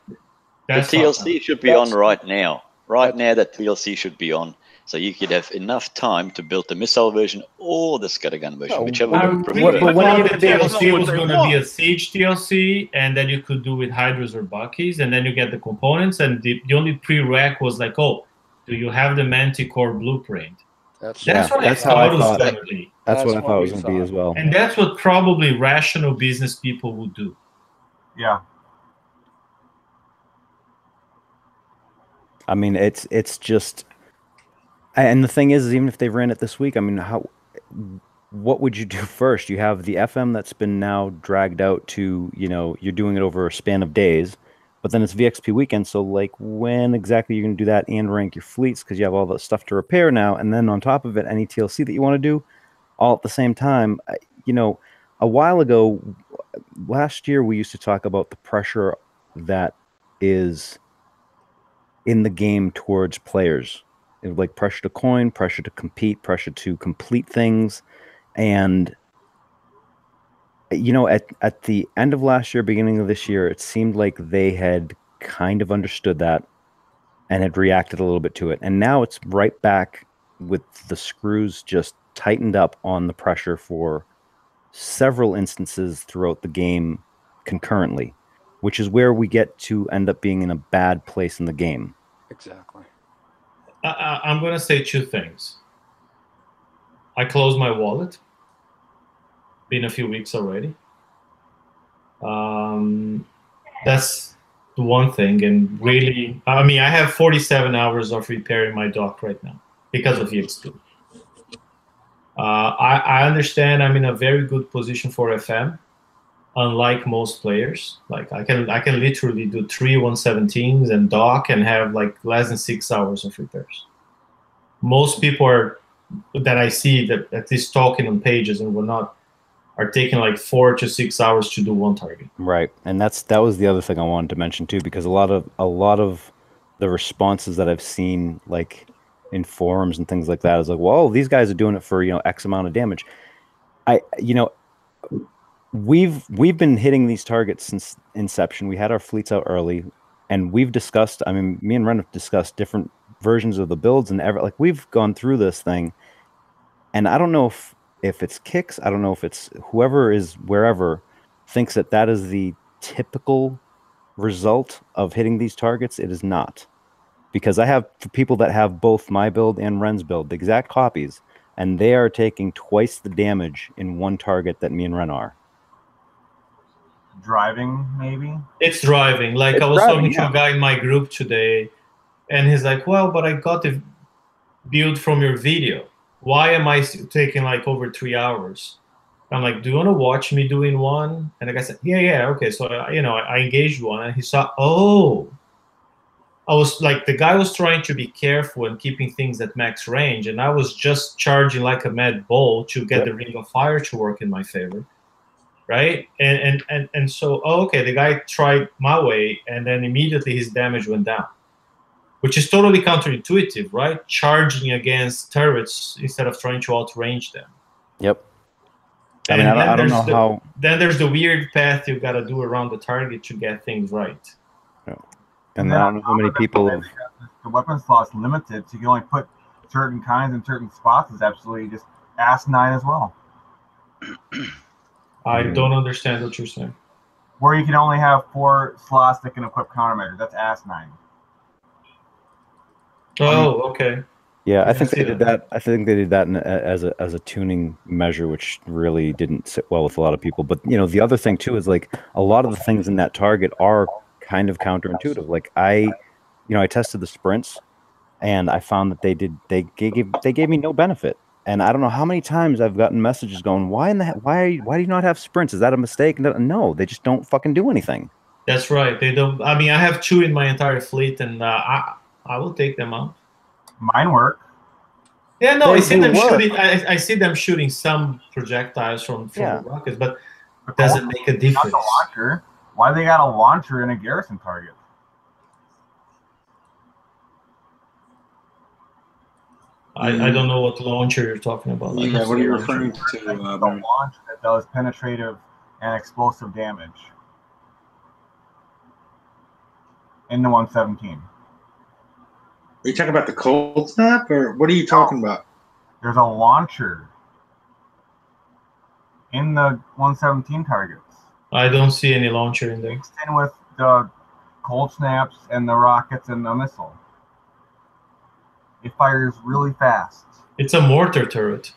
The TLC should be on right now. Right now, that TLC should be on. So you could have enough time to build the missile version or the scattergun version, whichever you prefer. But when are you going to be TLC was going to be a siege TLC, and then you could do with hydras or buckies, and then you get the components, and the only prereq was like, oh, do you have the Manticore blueprint? That's what I thought it was going to be. That's what I thought it was going to be as well. And that's what probably rational business people would do. Yeah. I mean, it's just, and the thing is even if they ran it this week, I mean, what would you do first? You have the FM that's been now dragged out to, you're doing it over a span of days, but then it's VXP weekend. So like when exactly you're going to do that and rank your fleets? Because you have all that stuff to repair now. And then on top of it, any TLC that you want to do all at the same time. A while ago, last year, we used to talk about the pressure that is in the game towards players. It was like pressure to coin, pressure to compete, pressure to complete things. And at the end of last year, beginning of this year, it seemed like they had kind of understood that and had reacted a little bit to it. And now it's right back with the screws just tightened up on the pressure for several instances throughout the game concurrently, which is where we get to end up being in a bad place in the game. Exactly. I'm going to say 2 things. I closed my wallet. Been a few weeks already. That's the one thing. And really, I mean, I have 47 hours of repairing my dock right now because of VXP. I understand I'm in a very good position for FM, unlike most players. Like I can literally do 3 117s and dock and have like less than 6 hours of repairs. Most people that I see that at least talking on pages and whatnot are taking like 4 to 6 hours to do one target. Right, and that was the other thing I wanted to mention too, because a lot of the responses that I've seen, like in forums and things like that, is like, well, these guys are doing it for X amount of damage. We've been hitting these targets since inception. We had our fleets out early, and we've discussed. I mean, me and Ren have discussed different versions of the builds, and we've gone through this thing. And I don't know if it's Kicks, I don't know if it's whoever is wherever thinks that is the typical result of hitting these targets, it is not. Because I have people that have both my build and Ren's build, the exact copies, and they are taking twice the damage in one target that me and Ren are. Driving, maybe? It's driving. Like It's I was driving, talking to a guy in my group today, and he's like, well, but I got the build from your video. Why am I taking like over 3 hours? I'm like, do you want to watch me doing one? And the guy said, yeah, okay. So, I engaged one, and he saw, I was like, the guy was trying to be careful and keeping things at max range, and I was just charging like a mad bull to get the Ring of Fire to work in my favor, right? And so, okay, the guy tried my way, and then immediately his damage went down, which is totally counterintuitive, right? Charging against turrets instead of trying to outrange them. Yep. I mean, I don't know how. Then there's the weird path you got to do around the target to get things right. And I don't know how many people. The weapon slot's limited, so you can only put certain kinds in certain spots. Is absolutely just asinine as well. I don't understand what you're saying. Where you can only have 4 slots that can equip countermeasures. That's asinine. Oh, okay. Yeah, I think they did that. I think they did that as a tuning measure, which really didn't sit well with a lot of people. But the other thing too is like a lot of the things in that target are kind of counterintuitive. Like I tested the sprints, and I found that they gave me no benefit. And I don't know how many times I've gotten messages going, why do you not have sprints? Is that a mistake? No, they just don't fucking do anything. That's right. They don't. I mean, I have 2 in my entire fleet, and I will take them out. Mine work. Yeah, no, I see them shooting. I see them shooting some projectiles from the rockets, but it doesn't make a difference. Not the launcher. Why they got a launcher in a garrison target? I don't know what launcher you're talking about. Yeah, what are you referring to? The launch that does penetrative and explosive damage in the 117. Are you talking about the cold snap, or what are you talking about? There's a launcher in the 117 targets. I don't see any launcher in there. Mixed in with the cold snaps and the rockets and the missile. It fires really fast. It's a mortar turret.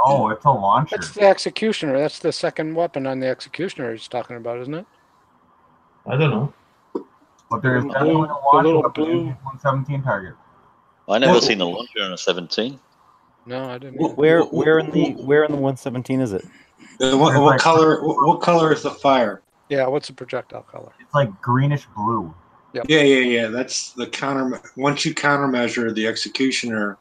No, it's a launcher. That's the Executioner. That's the second weapon on the Executioner he's talking about, isn't it? I don't know. But there's definitely a launcher weapon in the 117 target. I never seen a launcher on a 17. No, I didn't. Where in the 117 is it? What color is the fire? Yeah, what's the projectile color? It's like greenish blue. Yep. Yeah. That's the counter. Once you countermeasure the Executioner,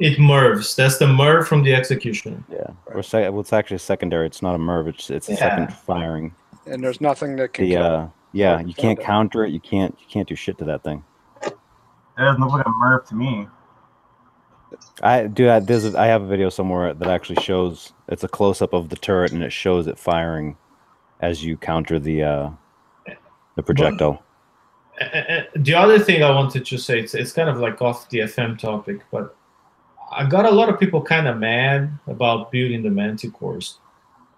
it MIRVs. That's the MIRV from the Executioner. Yeah, well, it's actually secondary. It's not a MIRV. It's a second firing. And there's nothing that can. Yeah, you can't counter it. You can't do shit to that thing. It doesn't look like a MIRV to me. I have a video somewhere that actually shows it's a close up of the turret, and it shows it firing as you counter the projectile. The other thing I wanted to say, it's kind of like off the FM topic, but I got a lot of people kind of mad about building the Manticores.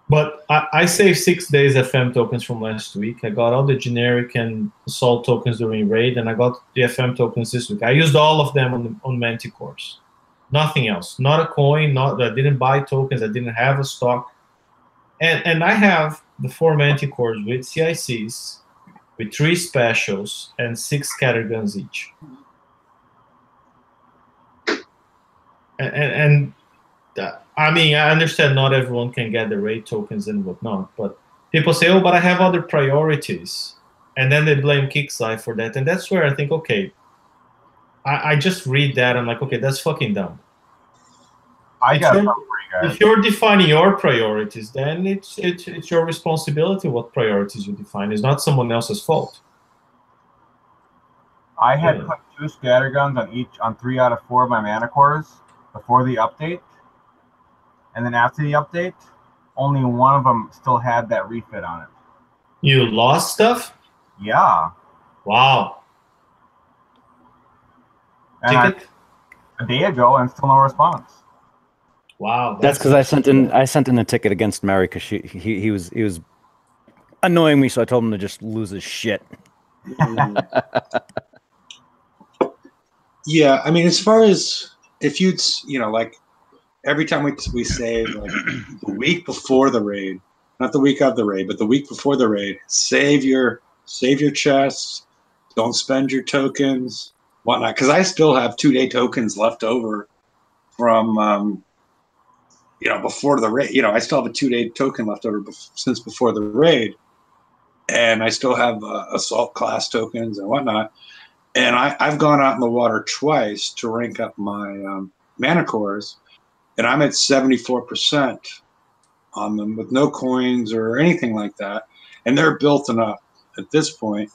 But I saved 6 days FM tokens from last week. I got all the generic and assault tokens during raid, and I got the FM tokens this week. I used all of them on Manticores. Nothing else. Not a coin. I didn't buy tokens. I didn't have a stock. And I have the 4 Manticores with CICs, with 3 specials, and 6 scatter guns each. And I mean, I understand not everyone can get the raid tokens and whatnot, but people say, oh, but I have other priorities. And then they blame Kixeye for that. And that's where I think, okay, I just read that. I'm like, okay, that's fucking dumb. If you're defining your priorities, then it's your responsibility what priorities you define. It's not someone else's fault. I had put 2 scatterguns on 3 out of 4 of my Manticores before the update. And then after the update, only one of them still had that refit on it. You lost stuff? Yeah. Wow. And a day ago, and still no response. Wow. That's because I sent in a ticket against Mary because he was annoying me, so I told him to just lose his shit. Yeah, I mean, as far as if you'd, like every time we save, like the week before the raid, not the week of the raid, but the week before the raid, save your chests. Don't spend your tokens, whatnot. Because I still have 2-day tokens left over from, before the raid. I still have a 2-day token left over since before the raid, and I still have assault class tokens and whatnot. And I've gone out in the water twice to rank up my mana cores, and I'm at 74% on them with no coins or anything like that. And they're built enough at this point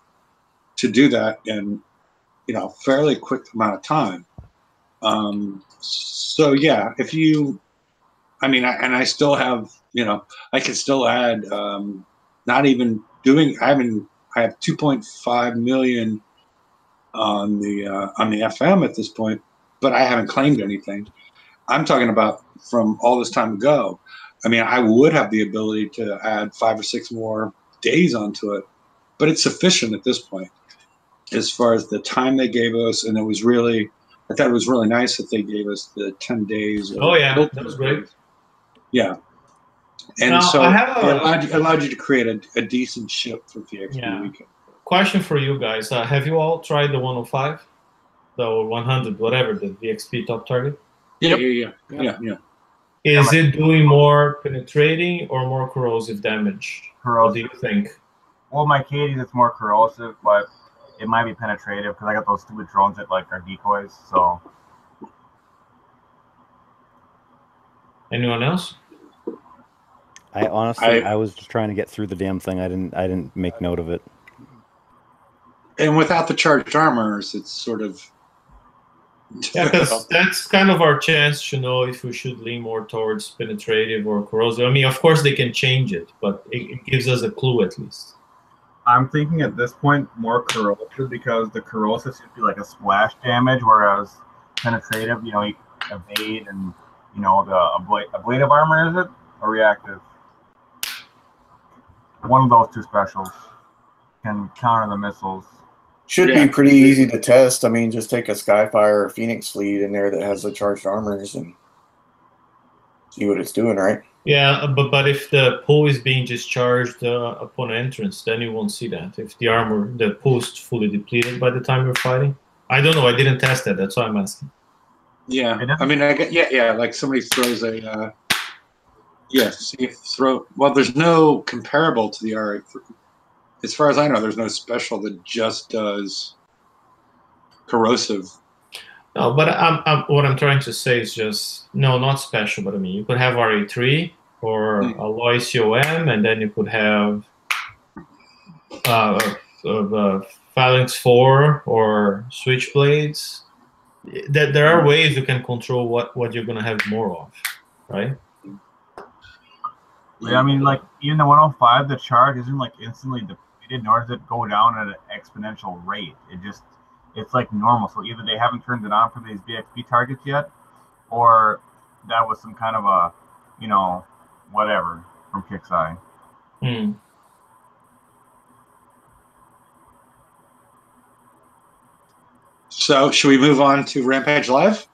to do that in, fairly quick amount of time. So yeah, if you, I still have, I can still add, not even doing, I have 2.5 million on the FM at this point, but I haven't claimed anything. I'm talking about from all this time ago. I would have the ability to add 5 or 6 more days onto it, but it's sufficient at this point as far as the time they gave us. And I thought it was really nice that they gave us the 10 days. Oh yeah, that was great. Yeah. And now, so I have it allowed you to create a decent ship for VXP weekend. Question for you guys. Have you all tried the 105? The 100, whatever, the VXP top target? Yeah. Is it doing more penetrating or more corrosive damage? Corrosive. What do you think? Well, my Katie's it's more corrosive, but it might be penetrative because I got those stupid drones that are decoys. So. Anyone else? I honestly, I was just trying to get through the damn thing. I didn't make note of it. And without the charged armors, it's sort of. Yeah, because that's kind of our chance to know if we should lean more towards penetrative or corrosive. Of course they can change it, but it gives us a clue at least. I'm thinking at this point more corrosive because the corrosive should be like a splash damage, whereas penetrative, you evade and a blade of armor, is it, or reactive? One of those two specials can counter the missiles. Should be pretty easy to test. Just take a Skyfire or Phoenix fleet in there that has the charged armors and see what it's doing, right? Yeah, but if the pool is being discharged upon entrance, then you won't see that. If the pool is fully depleted by the time you're fighting. I don't know. I didn't test that. That's why I'm asking. Yeah, like somebody throws a well, there's no comparable to the RA. As far as I know, there's no special that just does corrosive. No, but what I'm trying to say is just not special. But you could have RA3 or Alloy COM, and then you could have Phalanx 4 or Switchblades. There are ways you can control what you're gonna have more of, right? Yeah, like even the 105, the charge isn't like instantly depleted, nor does it go down at an exponential rate. It's like normal. So either they haven't turned it on for these VXP targets yet, or that was some kind of a, whatever from Kixeye. So should we move on to Rampage Live?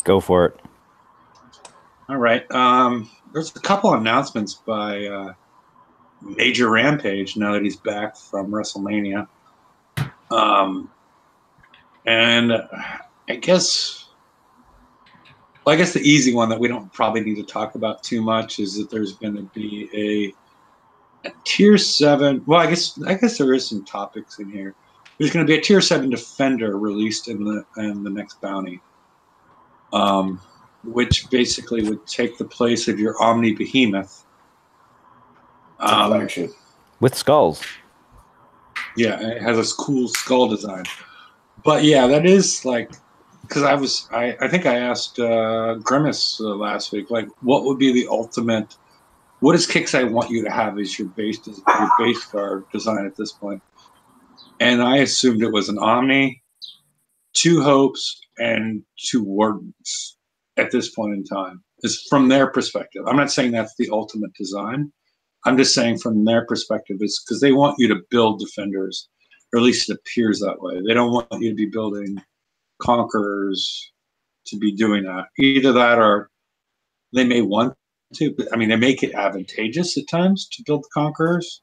Go for it. All right. There's a couple announcements by Major Rampage now that he's back from WrestleMania. And I guess the easy one that we don't probably need to talk about too much is that there's going to be a Tier 7. Well, I guess there is some topics in here. There's going to be a Tier 7 Defender released in the next bounty, which basically would take the place of your Omni Behemoth. With skulls. Yeah, it has a cool skull design. But yeah, that is like, because I think I asked Grimace last week, like, what would be the ultimate? What does Kixeye want you to have as your base card design at this point? And I assumed it was an Omni, 2 Hopes, and 2 Wardens at this point in time. is from their perspective. I'm not saying that's the ultimate design. I'm just saying from their perspective, it's because they want you to build defenders, or at least it appears that way. They don't want you to be building conquerors to be doing that. Either that, or they may want to. But, I mean, they make it advantageous at times to build the conquerors.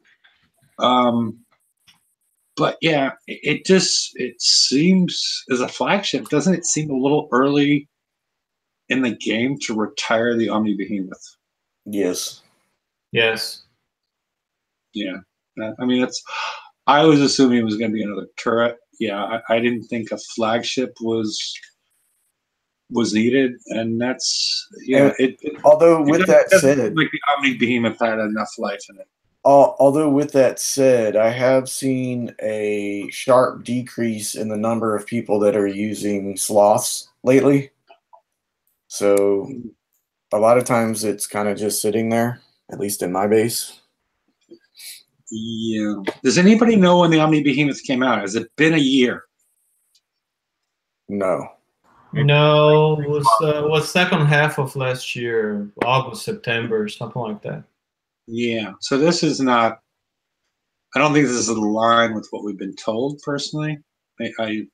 But yeah, it seems as a flagship, doesn't it seem a little early in the game to retire the Omni Behemoth? Yes. Yes. Yeah. I mean, I was assuming it was going to be another turret. Yeah, I didn't think a flagship was needed, and that's although with that said, like the Omni Behemoth had enough life in it. Although with that said, I have seen a sharp decrease in the number of people that are using sloths lately. So a lot of times it's kind of just sitting there, at least in my base. Yeah. Does anybody know when the Omni Behemoth came out? Has it been a year? No. No, it was second half of last year, August, September, something like that. Yeah. So this is not. I don't think this is in line with what we've been told. Personally, I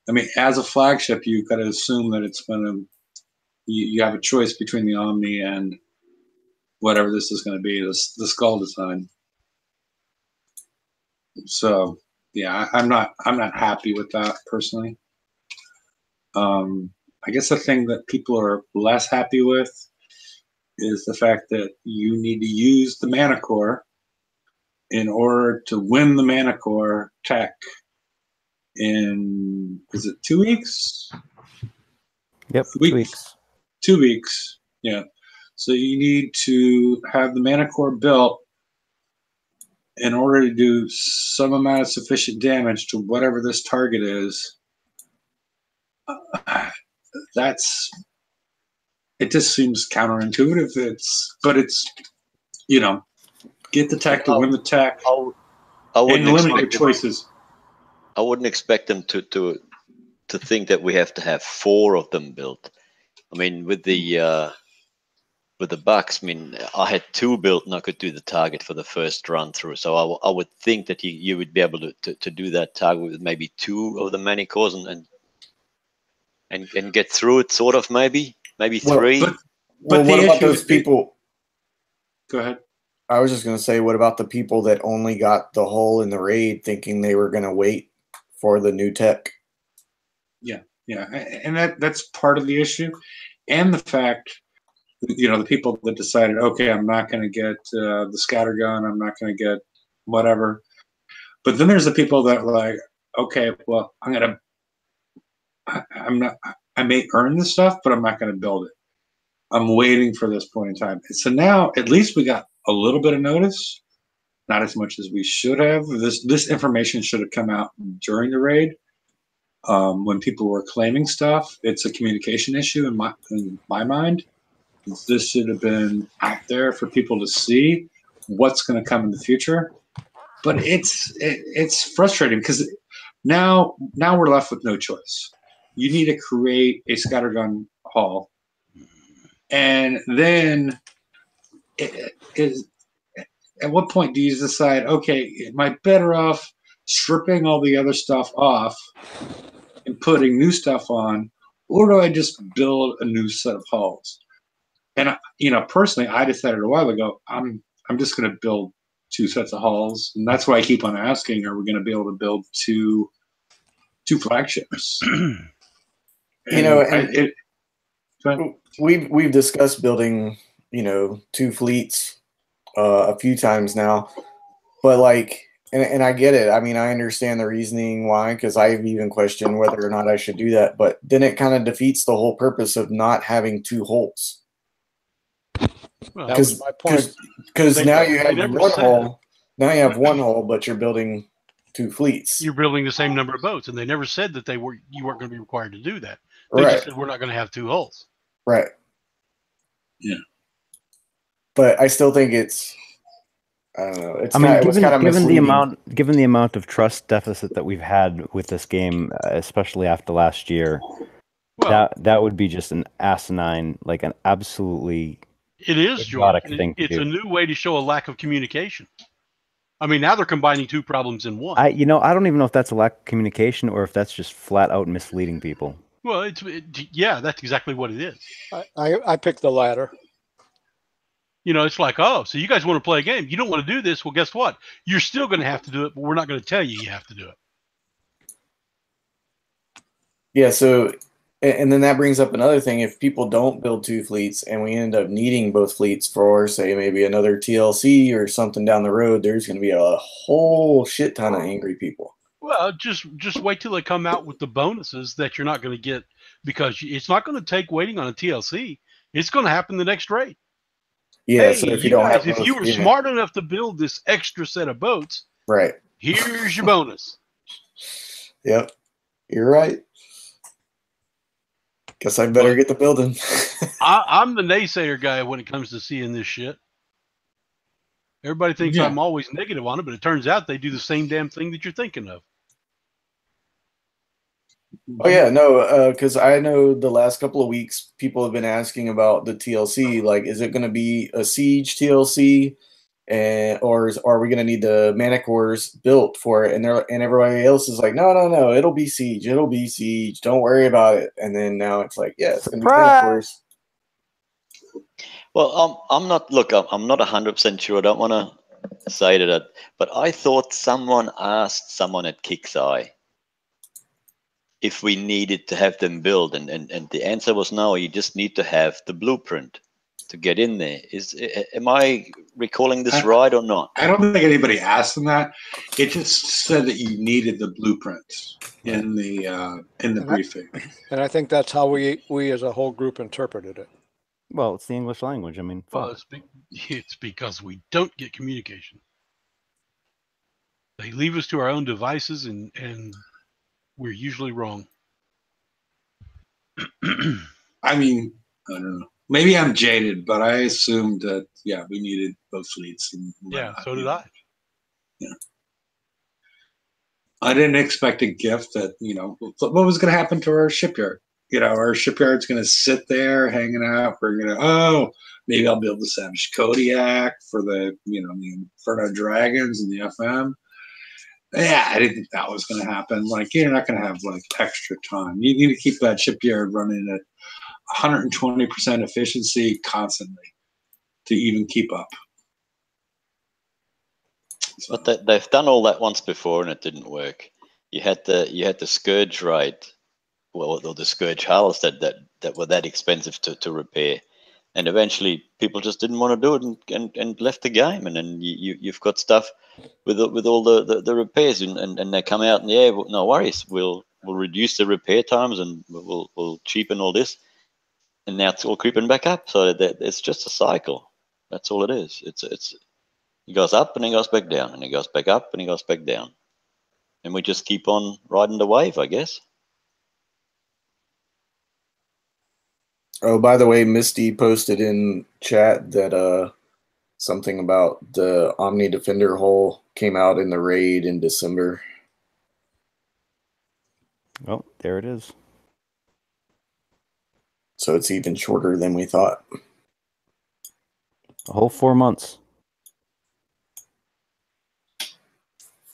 mean, as a flagship, you've got to assume that it's going to. You have a choice between the Omni and whatever this is going to be, the skull design. So yeah, I'm not happy with that personally. I guess the thing that people are less happy with is the fact that you need to use the mana core in order to win the mana core tech in, is it 2 weeks? Yep, 2 weeks. 2 weeks, yeah. So you need to have the mana core built in order to do some amount of sufficient damage to whatever this target is. It just seems counterintuitive. But it's get the tech to win the tech and limit your choices. I wouldn't expect them to think that we have to have 4 of them built. I mean, with the Bucks, I mean, I had 2 built and I could do the target for the first run through. So I would think that you would be able to do that target with maybe 2 of the mana cores and get through it, sort of, maybe 3. But what about those people? Go ahead. I was just going to say, what about the people that only got the hull in the raid thinking they were going to wait for the new tech? Yeah, and that's part of the issue, and the fact, the people that decided, okay, I'm not going to get the scattergun, I'm not going to get whatever, but then there's the people that were like, okay, well, I may earn this stuff, but I'm not going to build it. I'm waiting for this point in time. So now, at least we got a little bit of notice, not as much as we should have. This information should have come out during the raid. When people were claiming stuff, it's a communication issue in my mind. This should have been out there for people to see what's going to come in the future. But it's frustrating because now we're left with no choice. You need to create a scattergun hull, and then at what point do you decide, okay, am I better off stripping all the other stuff off and putting new stuff on, or do I just build a new set of hulls? And personally, I decided a while ago, I'm just going to build 2 sets of hulls, and that's why I keep on asking: are we going to be able to build two flagships? We've discussed building 2 fleets a few times now, but and I get it. I mean, I understand the reasoning why, because I've even questioned whether or not I should do that. But then it kind of defeats the whole purpose of not having 2 hulls. Well, that was my point. Because now you have one hull. Now you have one hull, but you're building 2 fleets. You're building the same number of boats, and they never said that you weren't going to be required to do that. They just said we're not going to have 2 hulls. Right. Yeah. But I still think it's. I don't know. Given the amount of trust deficit that we've had with this game, especially after last year, Well, that would be just an asinine, like an absolutely it is, George. idiotic thing to It's do. a new way to show a lack of communication. I mean, now they're combining two problems in one. I don't even know if that's a lack of communication or if that's just flat out misleading people. Well, yeah, that's exactly what it is. I picked the latter. You know, it's like, oh, so you guys want to play a game? You don't want to do this? Well, guess what? You're still going to have to do it, but we're not going to tell you you have to do it. Yeah, so, and then that brings up another thing. If people don't build two fleets and we end up needing both fleets for, say, maybe another TLC or something down the road, there's going to be a whole shit ton of angry people. Well, just wait till they come out with the bonuses that you're not going to get, because it's not going to take waiting on a TLC. It's going to happen the next raid. Yeah, Hey, so if you you don't guys, have if you were smart enough to build this extra set of boats, right, here's your bonus. Yep, you're right. Guess I better get the building. I'm the naysayer guy when it comes to seeing this shit. Everybody thinks I'm always negative on it, but it turns out they do the same damn thing that you're thinking of. Oh yeah, no, because I know the last couple of weeks people have been asking about the TLC. Like, is it going to be a siege TLC, or are we going to need the Manicores built for it? And everybody else is like, no, it'll be siege, Don't worry about it. And then now it's like, yeah, it's going to be Manicores. Well, I'm not. Look, I'm not 100% sure. I don't want to say that, but I thought someone asked someone at Kixeye if we needed to have them build, and the answer was no. You just need to have the blueprint to get in there. Am I recalling this right or not? I don't think anybody asked them that. It just said that you needed the blueprint in the briefing. And I think that's how we as a whole group interpreted it. Well, it's the English language. I mean, well, it's because we don't get communication. They leave us to our own devices, and we're usually wrong. I mean, I don't know. Maybe I'm jaded, but I assumed that, yeah, we needed both fleets. Yeah, so did I. Yeah. I didn't expect a gift that, what was going to happen to our shipyard? Our shipyard's going to sit there hanging out. We're going to, maybe I'll build the Savage Kodiak for the, the Inferno Dragons and the FM. Yeah, I didn't think that was going to happen. Like, you're not going to have, extra time. You need to keep that shipyard running at 120% efficiency constantly to even keep up. So. But they've done all that once before and it didn't work. You had the Scourge raid, or the Scourge hulls that were that expensive to repair, and eventually people just didn't want to do it and left the game. And then you've got stuff with all the repairs, and they come out and no worries, we'll reduce the repair times and we'll cheapen all this, and now it's all creeping back up. So it's just a cycle. That's all it is. It goes up and it goes back down, and it goes back up and it goes back down, and we just keep on riding the wave, I guess. Oh, by the way, Misty posted in chat that something about the Omni Defender hull came out in the raid in December. Oh, there it is. So it's even shorter than we thought. A whole 4 months.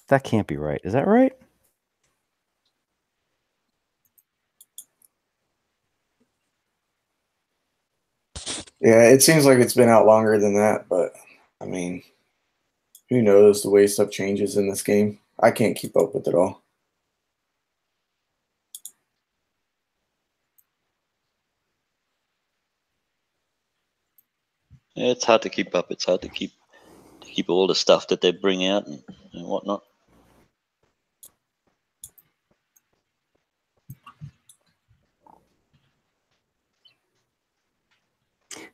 That can't be right. Is that right? Yeah, it seems like it's been out longer than that, but I mean, who knows the way stuff changes in this game? I can't keep up with it all. Yeah, it's hard to keep up. It's hard to keep all the stuff that they bring out and whatnot.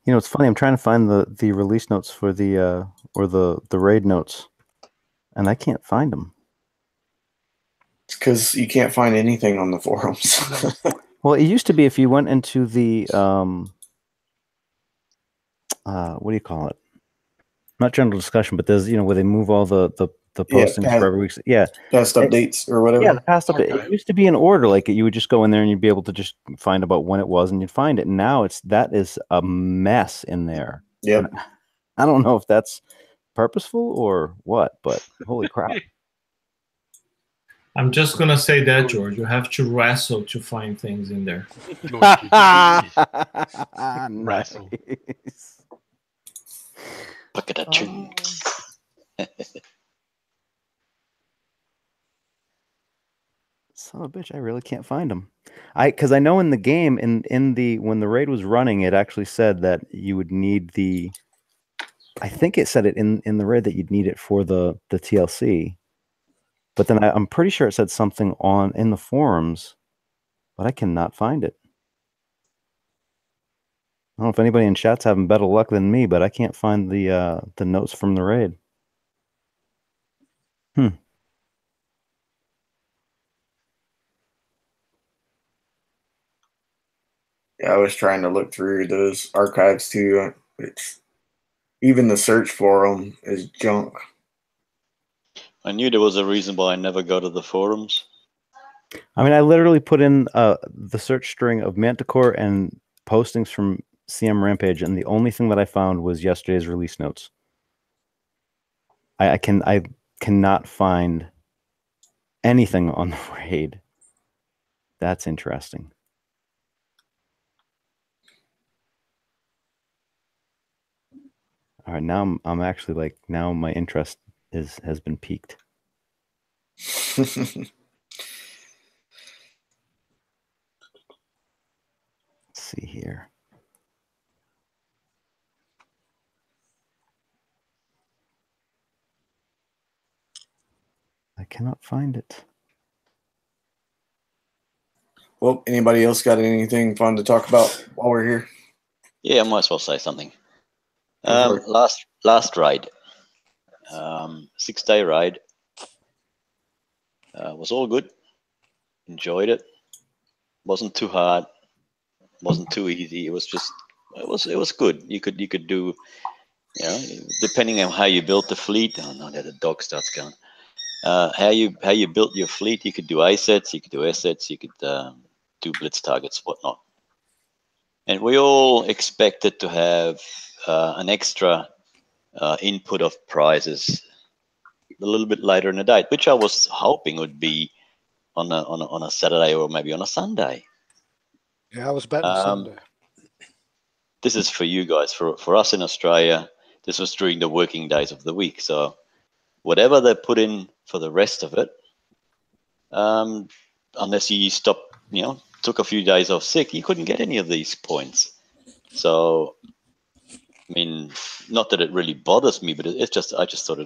It's funny. I'm trying to find the release notes for the or the raid notes, and I can't find them. It's because you can't find anything on the forums. Well, it used to be if you went into the what do you call it? Not general discussion, but there's where they move all the the postings for every week. Yeah, past updates or whatever. Yeah, the past update. Okay. It used to be in order, like you would just go in there and you'd be able to just find about when it was, and you'd find it. And now that is a mess in there. Yep. And I don't know if that's purposeful or what, but holy crap! I'm just gonna say that, George. You have to wrestle to find things in there. Wrestle. Nice. Bucket of chunks. Son of a bitch, I really can't find them. Because I know in the game, when the raid was running, it actually said that you would need I think it said it in the raid that you'd need it for the TLC. But then I'm pretty sure it said something in the forums, but I cannot find it. I don't know if anybody in chat's having better luck than me, but I can't find the notes from the raid. Yeah, I was trying to look through those archives too. Even the search for them is junk. I knew there was a reason why I never go to the forums. I mean, I literally put in the search string of Manticore and postings from CM Rampage, and the only thing that I found was yesterday's release notes. I cannot find anything on the raid. That's interesting. All right, now I'm actually like, now my interest has been piqued. Let's see here. I cannot find it. Well, anybody else got anything fun to talk about while we're here? Yeah, I might as well say something. Last ride, 6-day ride, was all good. Enjoyed it. Wasn't too hard. Wasn't too easy. It was just it was good. You could do, depending on how you built the fleet. Oh no, there the dog starts going. How you built your fleet, you could do A sets, you could do S sets, you could do blitz targets, whatnot. And we all expected to have an extra input of prizes a little bit later in the day, which I was hoping would be on a Saturday or maybe on a Sunday. Yeah, I was betting Sunday. This is for you guys. For us in Australia, this was during the working days of the week. So whatever they put in for the rest of it, unless you took a few days off sick, you couldn't get any of these points. So, I mean, not that it really bothers me, but I just thought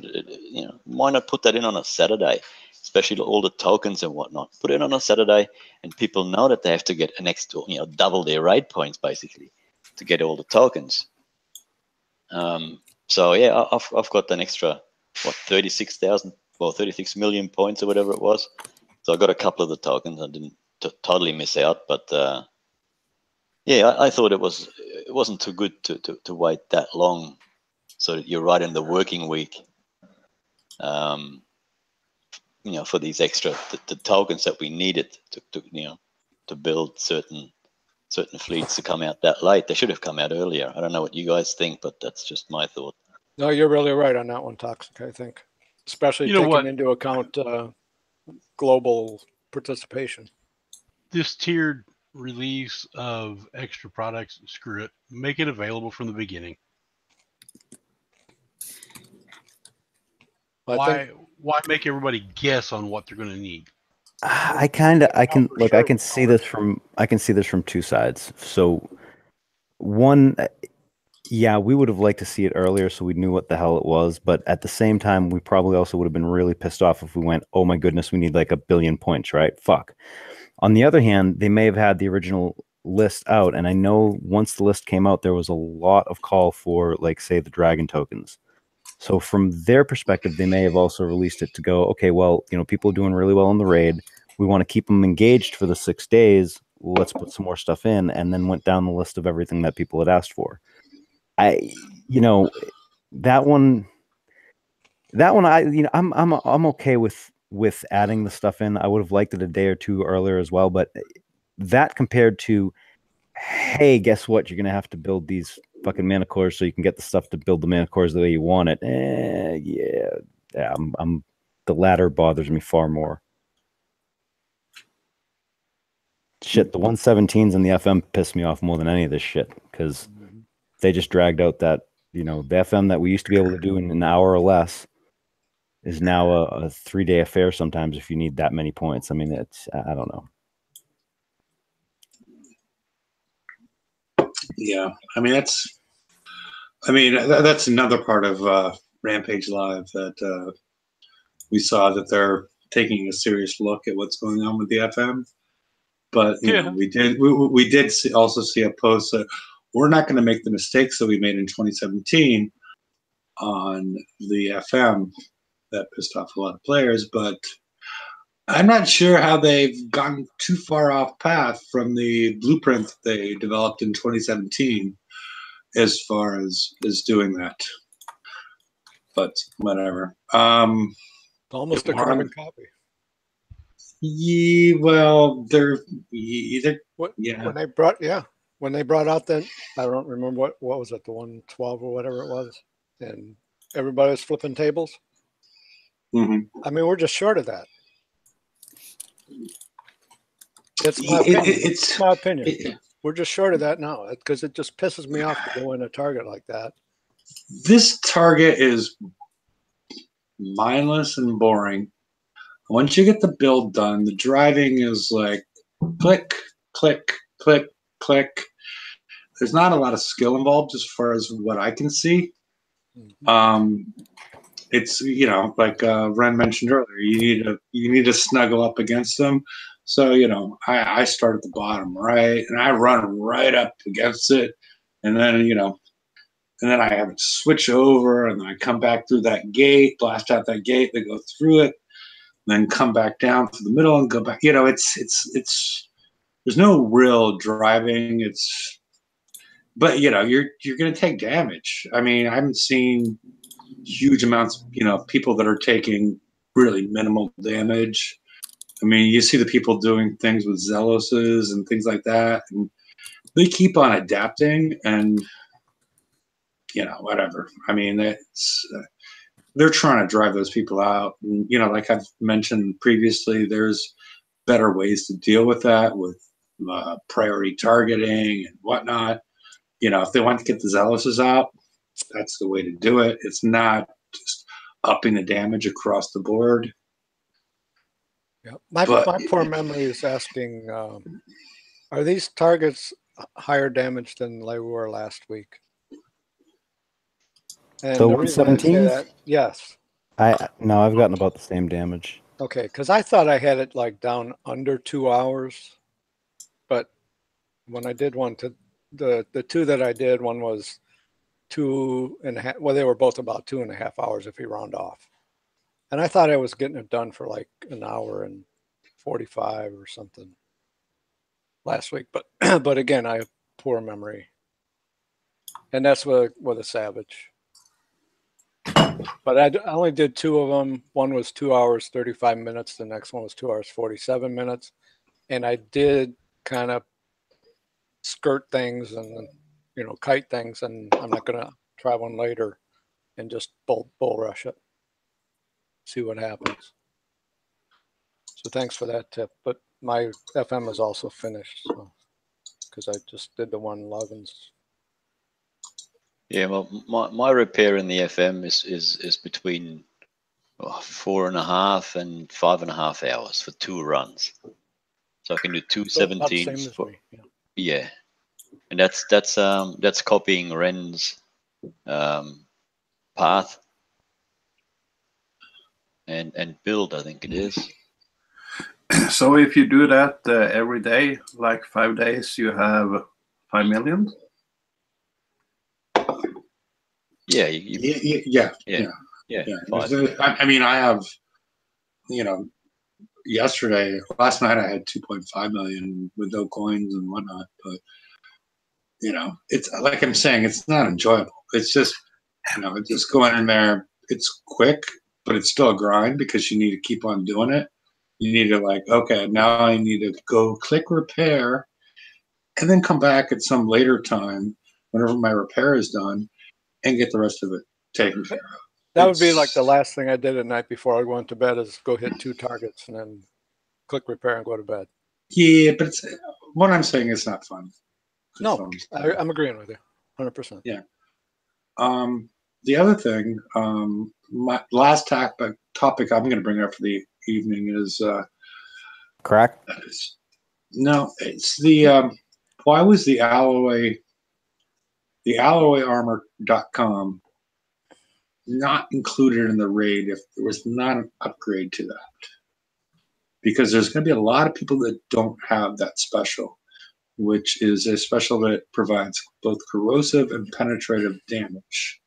why not put that in on a Saturday, especially all the tokens and whatnot. Put it on a Saturday, and people know that they have to get an extra, double their raid points basically to get all the tokens. So yeah, I've got an extra 36 million points or whatever it was. So I got a couple of the tokens. I didn't totally miss out, but yeah, I thought it wasn't too good to wait that long, so that you're right in the working week. For these extra the tokens that we needed to build certain fleets to come out that late. They should have come out earlier. I don't know what you guys think, but that's just my thought. No, you're really right on that one, Toxic, I think. Especially taking into account global participation. This tiered release of extra products, screw it. Make it available from the beginning. Why make everybody guess on what they're going to need? I can see this from two sides. So one, yeah, we would have liked to see it earlier so we knew what the hell it was, but at the same time we probably also would have been really pissed off if we went, oh my goodness, we need like 1 billion points, right? Fuck. On the other hand, they may have had the original list out, and I know once the list came out there was a lot of call for, like, say, the dragon tokens. So from their perspective, they may have also released it to go, okay, well, people are doing really well in the raid. We want to keep them engaged for the 6 days. Let's put some more stuff in, and then went down the list of everything that people had asked for. That one, That one, I'm okay with adding the stuff in. I would have liked it a day or two earlier as well, but that compared to, hey, guess what? You're gonna have to build these fucking mana cores so you can get the stuff to build the mana cores the way you want it. Yeah. I'm the latter bothers me far more. Shit, the 117s and the FM piss me off more than any of this shit because they just dragged out that, the FM that we used to be able to do in an hour or less is now a 3-day affair sometimes if you need that many points. I mean, I don't know. Yeah, I mean that's another part of Rampage Live that we saw that they're taking a serious look at what's going on with the FM. But you know, we did also see a post that we're not going to make the mistakes that we made in 2017 on the FM that pissed off a lot of players. But I'm not sure how they've gone too far off path from the blueprint that they developed in 2017 as far as doing that. But whatever. Almost a carbon copy. Yeah, well, they're either. When they brought out that, I don't remember what was it, the 112 or whatever it was, and everybody was flipping tables. Mm-hmm. I mean, we're just short of that. It's my opinion. It's my opinion. We're just short of that now because it just pisses me off to go in a target like that. This target is mindless and boring. Once you get the build done, the driving is like click, click, click, click. There's not a lot of skill involved as far as what I can see. It's like Ren mentioned earlier, you need to snuggle up against them. So I start at the bottom right, and I run right up against it, and then I have to switch over, and then I come back through that gate, blast out that gate, then go through it, then come back down to the middle and go back. It's there's no real driving. But you're going to take damage. I mean, I haven't seen huge amounts of people that are taking really minimal damage. I mean, you see the people doing things with Zeloses and things like that, and they keep on adapting, and whatever. I mean, they're trying to drive those people out. And, like I've mentioned previously, there's better ways to deal with that with priority targeting and whatnot. If they want to get the Zealouses out, that's the way to do it. It's not just upping the damage across the board. Yeah, my poor memory is asking, are these targets higher damage than they were last week? And the 117s? Yes. No, I've gotten about the same damage. Okay, because I thought I had it like down under 2 hours, but when I did one to the two that I did, one was 2.5. Well, they were both about 2.5 hours if you round off. And I thought I was getting it done for like an hour and 45 or something last week, but again, I have poor memory, and that's with a Savage. But I only did 2 of them. One was 2 hours 35 minutes. The next one was 2 hours 47 minutes, and I did kind of skirt things and kite things, and I'm not gonna try one later and just bull rush it, see what happens. So thanks for that tip. But my FM is also finished because I just did the 111s. Yeah, well, my repair in the FM is between 4.5 and 5.5 hours for 2 runs. So I can do 2 17s. Yeah, and that's copying Ren's path and build, I think it is. So if you do that every day, like 5 days, you have 5 million. Yeah. Yeah. I mean, I have, last night I had 2.5 million with no coins and whatnot, but it's like I'm saying, it's not enjoyable. It's just, it's just going in there. It's quick. but it's still a grind because you need to keep on doing it. You need to like, okay, now I need to go click repair and then come back at some later time whenever my repair is done and get the rest of it taken care of. That would be like the last thing I did at night before I go into bed is go hit 2 targets and then click repair and go to bed. Yeah, but it's, what I'm saying is not fun. No, I'm agreeing with you, 100%. Yeah. The other thing, my last topic I'm going to bring up for the evening is crack. No, it's the why was the alloyarmor.com not included in the raid if there was not an upgrade to that? Because there's going to be a lot of people that don't have that special, which is a special that provides both corrosive and penetrative damage.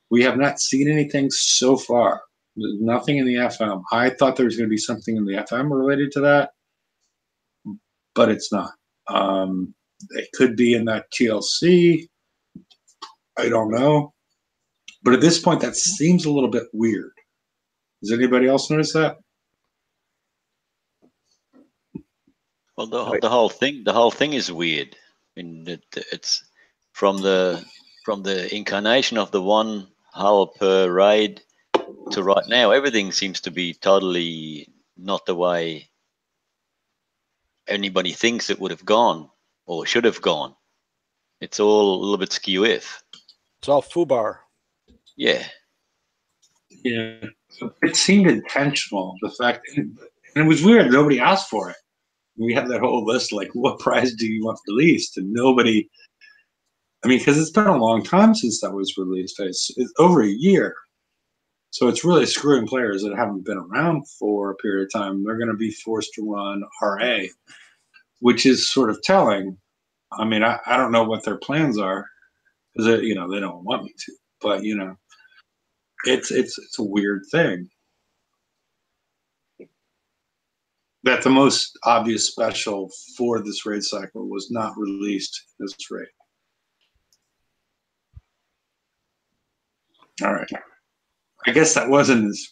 We have not seen anything so far. There's nothing in the FM. I thought there was going to be something in the FM related to that, but it's not. It could be in that TLC. I don't know. But at this point, that seems a little bit weird. Does anybody else notice that? Well, the whole thing is weird. I mean, it's from the incarnation of the one hull per raid to right now, everything seems to be totally not the way anybody thinks it would have gone or should have gone. It's all a little bit skew-if. It's all FUBAR. Yeah. Yeah. It seemed intentional, the fact, and it was weird, nobody asked for it. We had that whole list, like, what prize do you want released? And nobody, I mean, because it's been a long time since that was released. It's over a year. So it's really screwing players that haven't been around for a period of time. They're going to be forced to run RA, which is sort of telling. I mean, I don't know what their plans are, because they don't want me to. But it's a weird thing that the most obvious special for this raid cycle was not released in this raid. All right. I guess that wasn't as,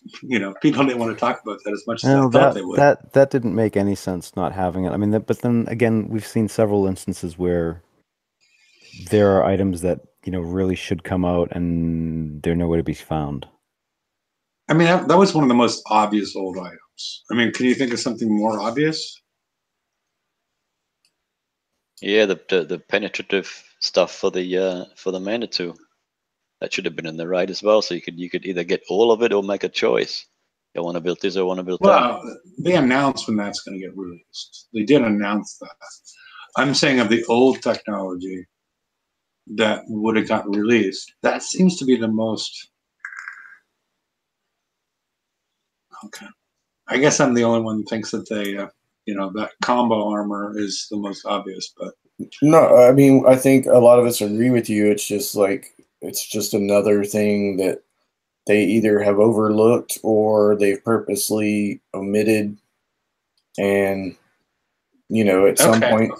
people didn't want to talk about that as much as I thought they would. That didn't make any sense not having it. I mean, but then again, we've seen several instances where there are items that, really should come out and they're nowhere to be found. I mean, that was one of the most obvious old items. I mean, can you think of something more obvious? Yeah, the penetrative stuff for the Manitou. That should have been in the raid as well, so you could either get all of it or make a choice. You want to build this or want to build that. Well, they announced when that's going to get released. They did announce that. I'm saying of the old technology that would have got released. That seems to be the most. Okay, I guess I'm the only one who thinks that they, that combo armor is the most obvious. But no, I mean, I think a lot of us agree with you. It's just like. It's just another thing that they either have overlooked or they've purposely omitted. And, at some point,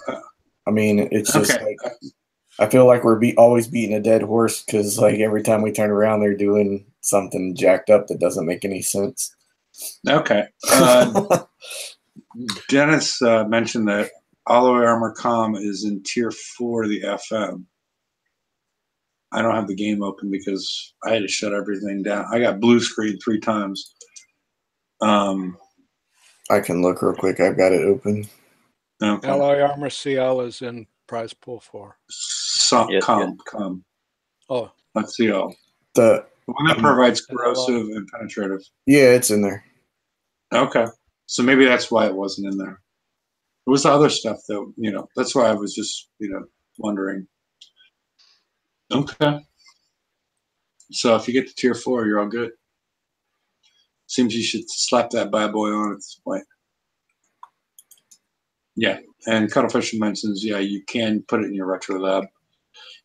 I mean, it's just like, I feel like we're always beating a dead horse because, like, every time we turn around, they're doing something jacked up that doesn't make any sense. Okay. Dennis mentioned that Alloy Armor Com is in Tier 4 of the FM. I don't have the game open because I had to shut everything down. I got blue screen 3 times. I can look real quick. I've got it open. Okay. Alloy Armor CL is in prize pool 4. Com. Oh. Not CL. The one that provides corrosive and penetrative. Yeah, it's in there. Okay. So maybe that's why it wasn't in there. It was the other stuff, though. That's why I was just, wondering. Okay. So if you get to Tier 4, you're all good. Seems you should slap that bad boy on at this point. Yeah. And Cuttlefish mentions, you can put it in your Retro Lab.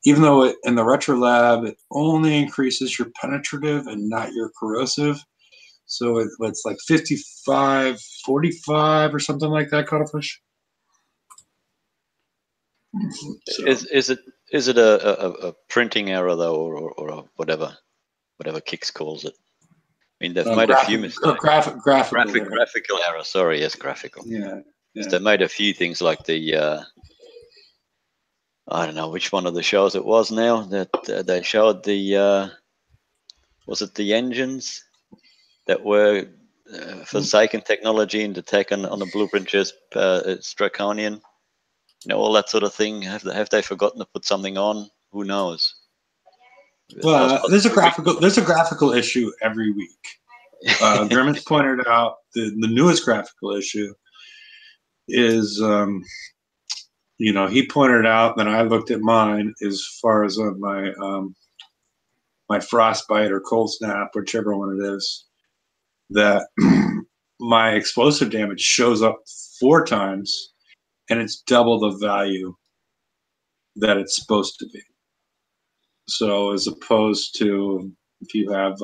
Even though in the Retro Lab, it only increases your penetrative and not your corrosive. So it's like 55, 45 or something like that, Cuttlefish. So. Is it a printing error though, or whatever Kix calls it? mean, they've made a few mistakes. Graphical error. Sorry, yes, graphical. Yeah. They made a few things like the I don't know which one of the shows it was now that they showed the was it the engines that were forsaken technology and to take on the blueprint just it's draconian, you know, all that sort of thing. Have they forgotten to put something on? Who knows? Well, there's a graphical issue every week. Grimmett pointed out the newest graphical issue is you know, he pointed out that I looked at mine as far as on my my frostbite or cold snap, whichever one it is, that my explosive damage shows up 4 times and it's double the value that it's supposed to be. So as opposed to if you have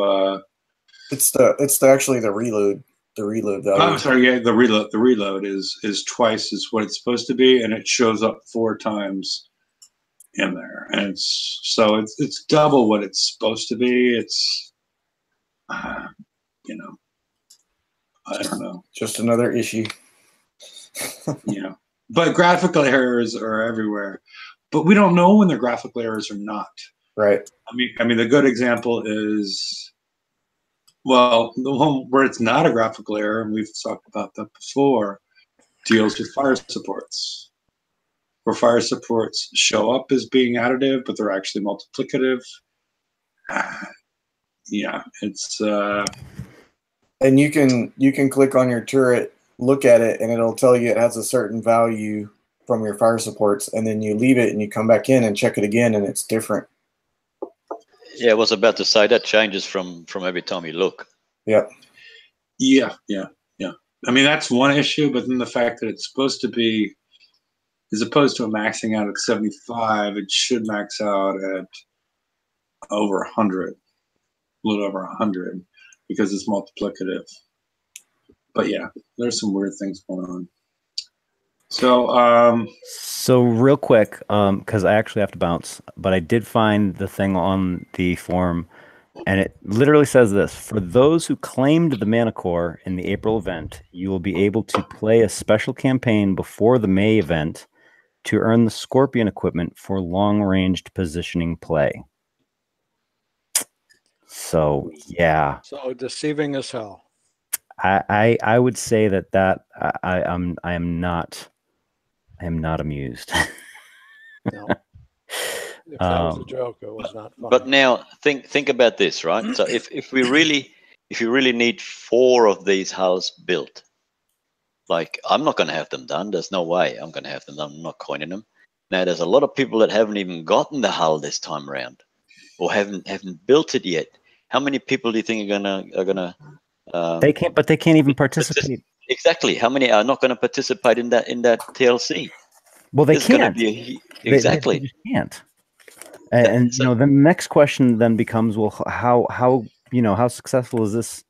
it's actually the reload value. I'm sorry, yeah, the reload is twice as what it's supposed to be, and it shows up 4 times in there, and it's double what it's supposed to be. It's you know, I don't know, just another issue. Yeah, but graphical errors are everywhere, but we don't know when the graphical errors are not. Right. I mean, the good example is, well, the one where it's not a graphical error, and we've talked about that before, deals with fire supports. Where fire supports show up as being additive, but they're actually multiplicative. Yeah, it's and you can click on your turret, look at it, and it'll tell you it has a certain value from your fire supports, and then you leave it and you come back in and check it again, and it's different. Yeah, I was about to say that changes from every time you look. Yep. Yeah. I mean, that's one issue, but then the fact that it's supposed to be, as opposed to a maxing out at 75, it should max out at over 100, a little over 100, because it's multiplicative. But yeah, there's some weird things going on. So real quick, because I actually have to bounce, but I did find the thing on the forum, and it literally says this: for those who claimed the Mana Core in the April event, you will be able to play a special campaign before the May event to earn the Scorpion equipment for long-ranged positioning play. So yeah. So deceiving as hell. I would say that I am not amused. No. If that was a joke, it was not fun. But now think about this, right? So if you really need 4 of these hulls built, like I'm not going to have them done. There's no way I'm going to have them done. I'm not coining them. Now there's a lot of people that haven't even gotten the hull this time around, or haven't built it yet. How many people do you think are gonna? They can't even participate. Exactly. How many are not going to participate in that TLC? Well, they There's can't. Exactly. They just can't. And you know, the next question then becomes, well, how how successful is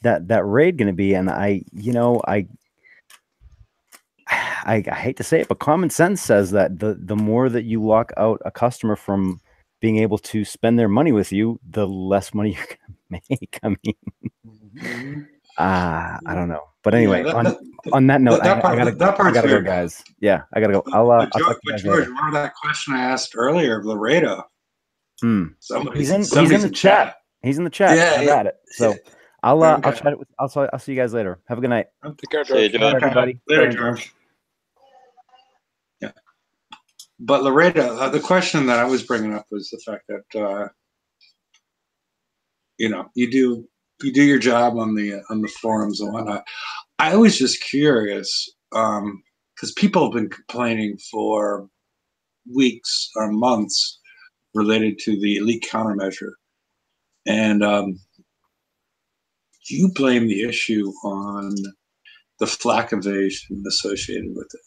that raid going to be? And I hate to say it, but common sense says that the more that you lock out a customer from being able to spend their money with you, the less money you're going to make. I mean, I don't know. But anyway, on that note, I gotta go, guys. Yeah, I gotta go. I'll talk to you guys George, later. remember that question I asked earlier of Laredo? He's in the chat. He's in the chat. Yeah, I've got it. So I'll chat it with. I'll see you guys later. Have a good night. Take care, George. See you, everybody. Later, George. Yeah, but Laredo, the question that I was bringing up was the fact that you know, you do your job on the forums and whatnot. I was just curious because people have been complaining for weeks or months related to the elite countermeasure, and you blame the issue on the flak invasion associated with it,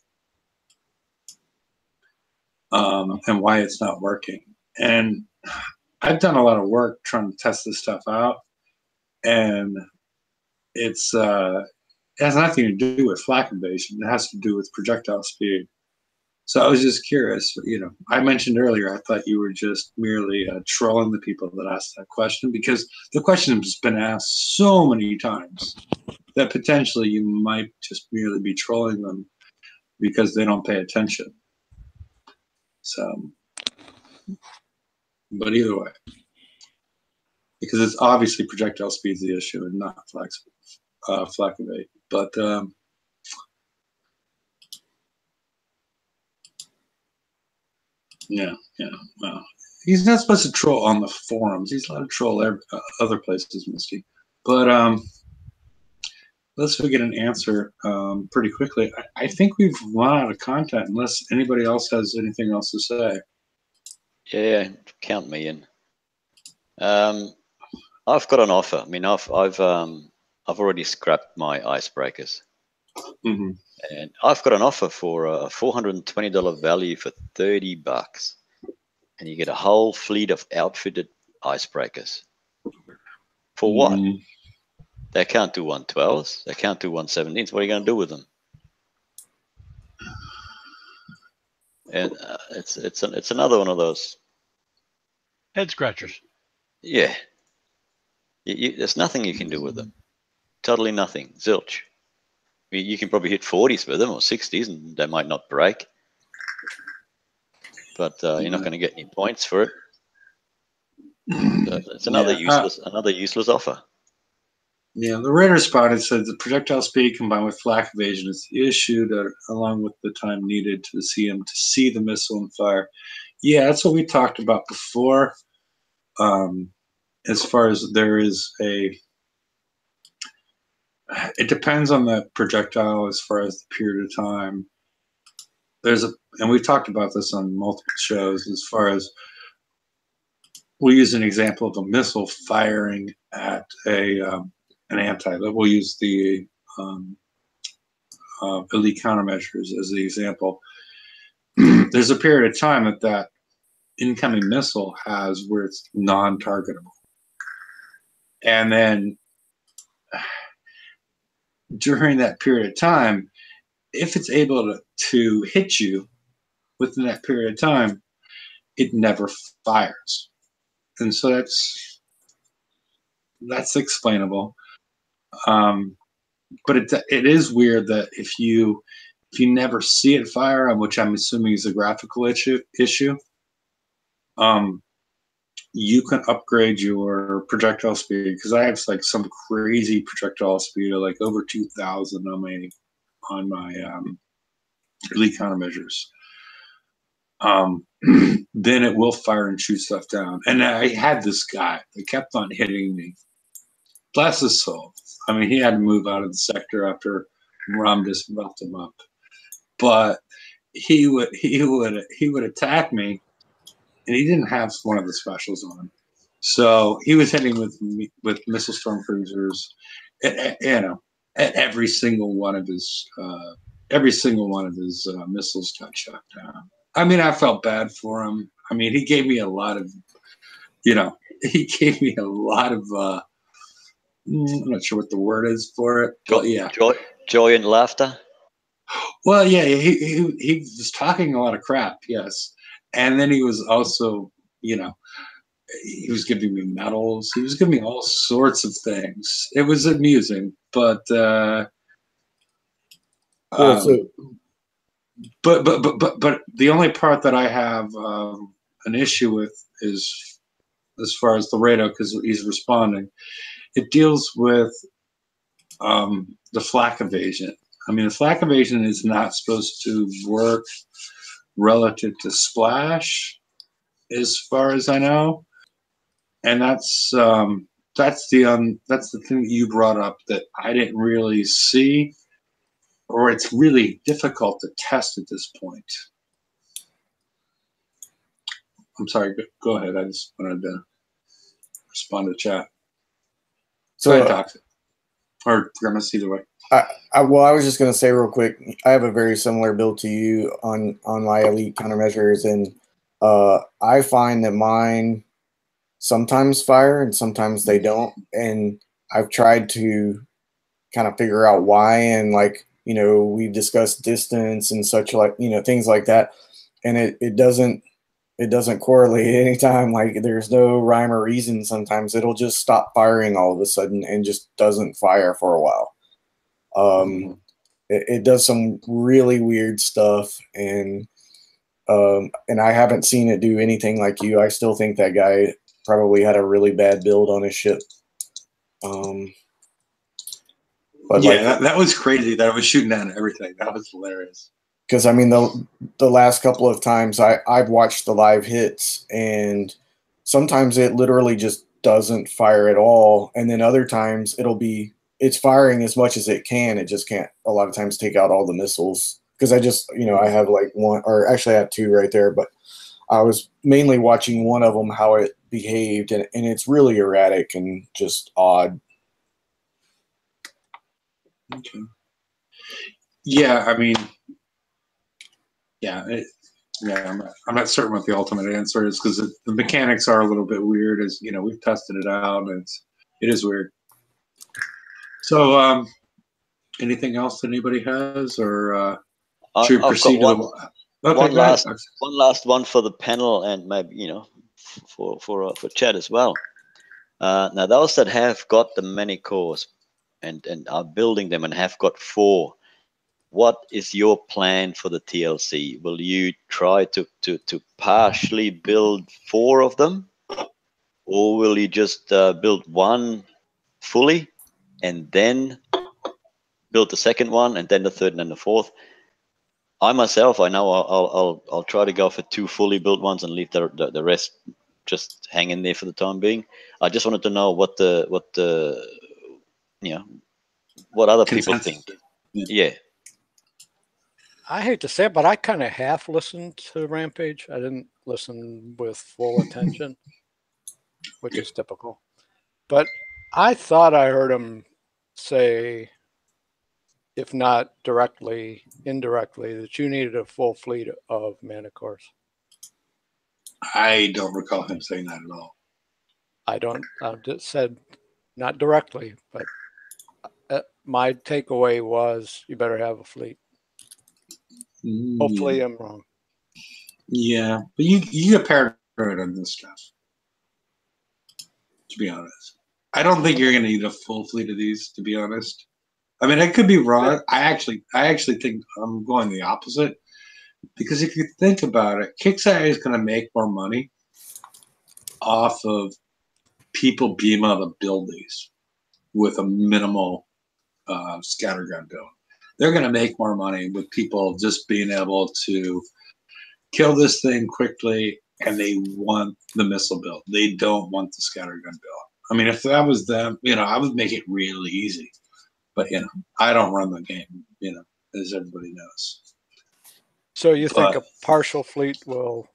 and why it's not working. And I've done a lot of work trying to test this stuff out, and it's it has nothing to do with flak invasion. It has to do with projectile speed. So I was just curious. I mentioned earlier I thought you were just merely trolling the people that asked that question, because the question has been asked so many times that potentially you might just merely be trolling them because they don't pay attention. So, but either way, because it's obviously projectile speed's the issue and not flak evade. But yeah. Well, he's not supposed to troll on the forums. He's allowed to troll other places, Misty. But let's get an answer pretty quickly. I think we've run out of content unless anybody else has anything else to say. Yeah, count me in. I've got an offer. I mean, I've already scrapped my icebreakers, Mm-hmm. and I've got an offer for a $420 value for $30, and you get a whole fleet of outfitted icebreakers. For what? Mm-hmm. They can't do 112s. They can't do 117s. What are you going to do with them? And it's another one of those head scratchers. Yeah. There's nothing you can do with them. Totally nothing. Zilch. I mean, you can probably hit 40s with them or 60s, and they might not break. But you're not going to get any points for it. So it's another useless offer. Yeah, the Raider responded, said the projectile speed combined with flak evasion is the issue, that along with the time needed to the CM to see the missile and fire. Yeah, that's what we talked about before. As far as it depends on the projectile as far as the period of time. And we've talked about this on multiple shows, as far as we'll use an example of a missile firing at an anti. We'll use the elite countermeasures as the example. There's a period of time that incoming missile has where it's non-targetable. And then during that period of time, if it's able to hit you within that period of time, it never fires. And so that's explainable. But it is weird that if you never see it fire, which I'm assuming is a graphical issue, you can upgrade your projectile speed, because I have like some crazy projectile speed of like over 2,000 on my elite countermeasures. Then it will fire and shoot stuff down. And I had this guy that kept on hitting me. Bless his soul. I mean, he had to move out of the sector after Ramdas buffed him up. But he would attack me, and he didn't have one of the specials on. So he was hitting with missile storm cruisers, at every single one of his missiles got shot down. I mean, I felt bad for him. I mean, he gave me a lot of, I'm not sure what the word is for it, but yeah. Joy and laughter? Well, yeah, he was talking a lot of crap, yes. And then he was also, he was giving me medals. He was giving me all sorts of things. It was amusing, but but the only part that I have an issue with is as far as the radar, because he's responding. It deals with the flak evasion. I mean, the flak evasion is not supposed to work relative to splash, as far as I know. And that's the thing that you brought up that I didn't really see, or it's really difficult to test at this point. I'm sorry. Go ahead. I just wanted to respond to chat. So, go ahead, Toxic. Or Grimace, either way. I was just going to say real quick, I have a very similar build to you on my elite countermeasures, and I find that mine sometimes fire and sometimes they don't, and I've tried to kind of figure out why, and like, we've discussed distance and such, like, things like that. And it doesn't correlate anytime. Like, there's no rhyme or reason. Sometimes it'll just stop firing all of a sudden and just doesn't fire for a while. It does some really weird stuff, and I haven't seen it do anything like you. I still think that guy probably had a really bad build on his ship. But yeah, that was crazy that I was shooting down everything. That was hilarious. Because, I mean, the last couple of times I've watched the live hits, and sometimes it literally just doesn't fire at all. And then other times it's firing as much as it can. It just can't a lot of times take out all the missiles. Because I have like one, or actually I have two right there, but I was mainly watching one of them, how it behaved, and it's really erratic and just odd. Okay. Yeah, I mean, I'm not certain what the ultimate answer is, because the mechanics are a little bit weird. As we've tested it out, and it is weird. So, anything else that anybody has, or should we proceed to one last one for the panel, and maybe for chat as well. Now, those that have got the many cores and are building them and have got 4, what is your plan for the TLC? Will you try to partially build 4 of them, or will you just build one fully and then build the second one and then the third and then the fourth? I myself, I know I'll try to go for 2 fully built ones and leave the rest just hang in there for the time being. I just wanted to know what other people think. Yeah. I hate to say it, but I kind of half listened to Rampage. I didn't listen with full attention, which is typical. But I thought I heard him say, if not directly, indirectly, that you needed a full fleet of Manticores. I don't recall him saying that at all. I just said not directly, but my takeaway was you better have a fleet. Hopefully I'm wrong. Yeah, but you get paranoid on this stuff, to be honest. I don't think you're going to need a full fleet of these, to be honest. I mean, I could be wrong. I actually think I'm going the opposite, because if you think about it, Kixeye is going to make more money off of people being able to build these with a minimal scattergun build. They're going to make more money with people just being able to kill this thing quickly, and they want the missile build. They don't want the scattergun build. I mean, if that was them, I would make it really easy. But, I don't run the game, as everybody knows. So you think a partial fleet will...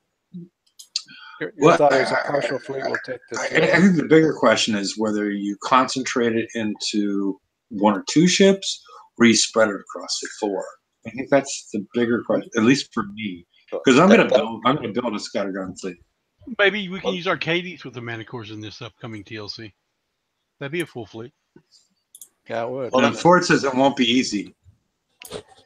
Your thought is a partial fleet will take the... I think the bigger question is whether you concentrate it into 1 or 2 ships, or you spread it across the 4. I think that's the bigger question, at least for me, because I'm going to build a scattergun fleet. Maybe we can use Arcades with the Manticores in this upcoming TLC. That'd be a full fleet. Yeah, it would. Well, Ford says it won't be easy.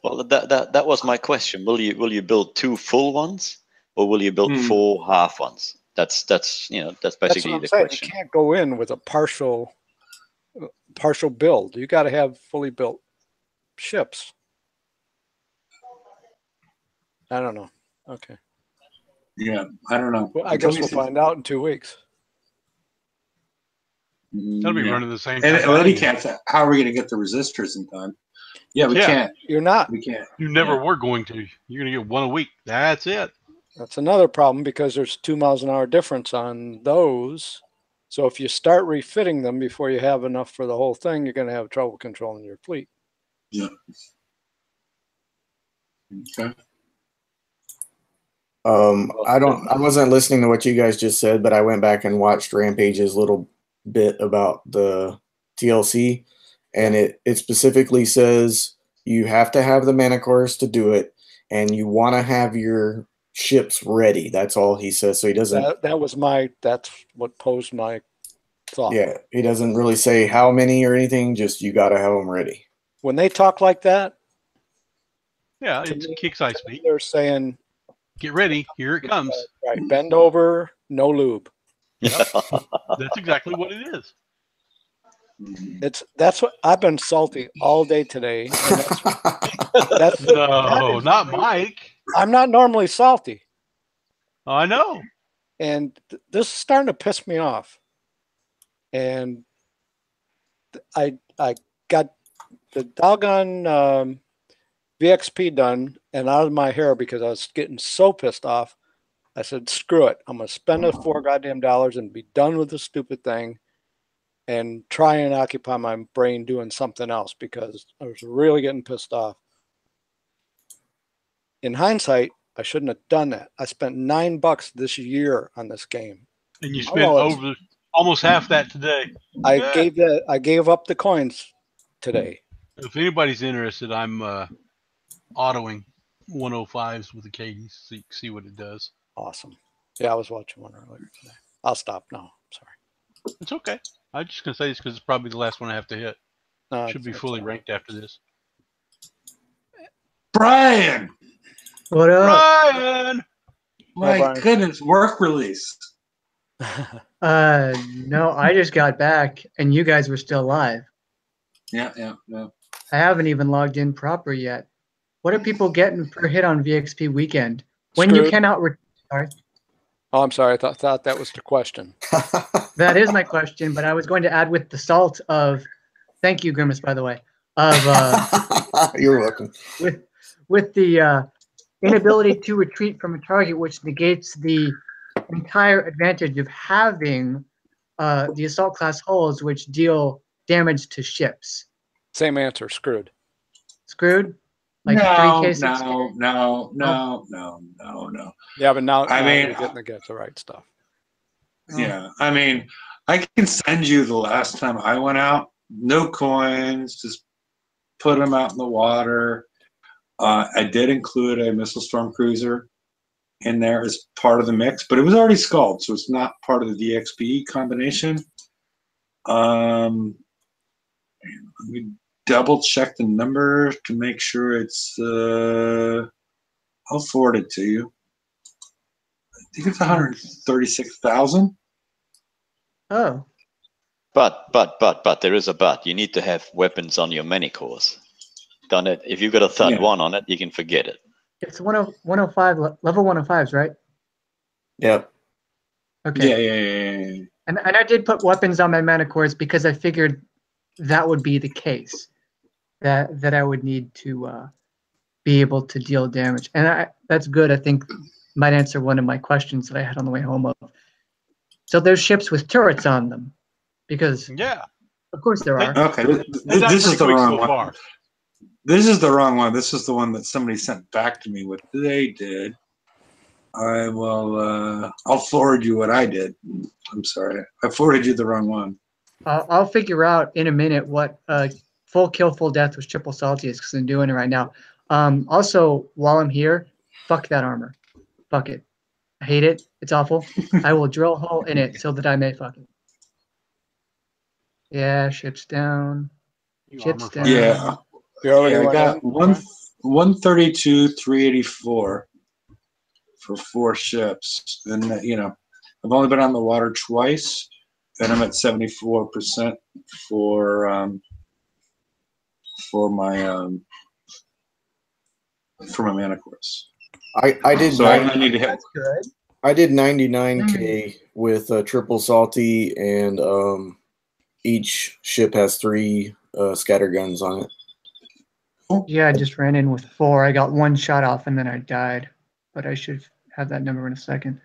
Well, that was my question. Will you build 2 full ones, or will you build 4 half ones? That's basically the question. You can't go in with a partial build. You got to have fully built ships. I don't know. Okay. Yeah, I don't know. Well, I guess we'll find out in 2 weeks. That'll be running the same. And Lady Cat, how are we going to get the resistors in time? Yeah, we can't. You're not. We can't. You never were going to. You're going to get 1 a week. That's it. That's another problem, because there's 2 miles an hour difference on those. So if you start refitting them before you have enough for the whole thing, you're going to have trouble controlling your fleet. Yeah. Okay. I wasn't listening to what you guys just said, but I went back and watched Rampage's little bit about the TLC, and it specifically says you have to have the Manticores to do it, and you want to have your ships ready. That's all he says. So he doesn't. That's what posed my thought. Yeah, he doesn't really say how many or anything. Just you got to have them ready. When they talk like that, Yeah, To it's me, kicks I speak. they're saying, Get ready, here it comes. right, bend over, no lube. Yep. That's exactly what it is. That's what I've been salty all day today. And that's No, not Mike. I'm not normally salty, I know. and this is starting to piss me off. And I got the doggone VXP done and out of my hair because I was getting so pissed off. I said, screw it. I'm going to spend the $4 goddamn and be done with this stupid thing and try and occupy my brain doing something else because I was really getting pissed off. In hindsight, I shouldn't have done that. I spent $9 this year on this game. And you spent almost half that today. I gave up the coins today. If anybody's interested, I'm autoing 105s with a cadence. See what it does. Awesome. Yeah, I was watching one earlier today. I'll stop now. Sorry. It's okay. I'm just gonna say this because it's probably the last one I have to hit. Should be fully ranked after this. Brian! What up? Brian! My goodness, work release. No, I just got back and you guys were still live. Yeah. I haven't even logged in proper yet. What are people getting per hit on VXP weekend? When you cannot sorry. Oh, I'm sorry. I thought that was the question. That is my question, but I was going to add with the salt of, thank you, Grimace, by the way, of you're welcome. With the inability to retreat from a target, which negates the entire advantage of having the assault class hulls, which deal damage to ships. Same answer. Screwed. Screwed? Like No. Yeah, but now I mean, you're getting to get the right stuff. Yeah, I mean, I can send you the last time I went out. No coins, just put them out in the water. I did include a missile storm cruiser in there as part of the mix, but it was already skulled, so it's not part of the VXP combination. Let me double check the number to make sure it's. I'll forward it to you. I think it's 136,000. Oh. But there is a but. You need to have weapons on your many cores. Done it. If you've got a third one on it, you can forget it. It's 105 level 105s, right? Yep. Okay. Yeah. And I did put weapons on my mana cores because I figured that would be the case. That I would need to be able to deal damage. And that's good. I think might answer one of my questions that I had on the way home of. So there's ships with turrets on them. Because of course there are. Okay, this is the wrong one. This is the wrong one. This is the one that somebody sent back to me what they did. I will. I'll forward you what I did. I'm sorry, I forwarded you the wrong one. I'll figure out in a minute what full kill, full death with triple salty is because I'm doing it right now. Also, while I'm here, fuck that armor. Fuck it. I hate it. It's awful. I will drill a hole in it so that I may fuck it. Yeah, ship's down. Ship's down. Yeah. I got 132, 384 for 4 ships, and I've only been on the water twice, and I'm at 74% for my mana cores. I did. So I need to hit. That's good. I did 99K with triple salty, and each ship has 3 scatter guns on it. Yeah, I just ran in with 4. I got 1 shot off and then I died. But I should have that number in a second.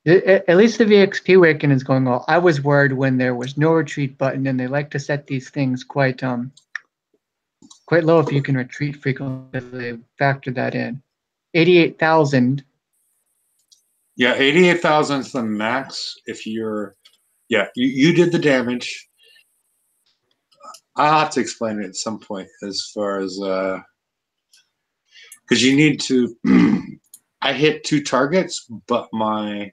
At least the VXP weekend is going well. I was worried when there was no retreat button, and they like to set these things quite low if you can retreat frequently. They factor that in. 88,000. Yeah, 88,000 is the max. If you're, you did the damage. I'll have to explain it at some point as far as because you need to. I hit 2 targets, but my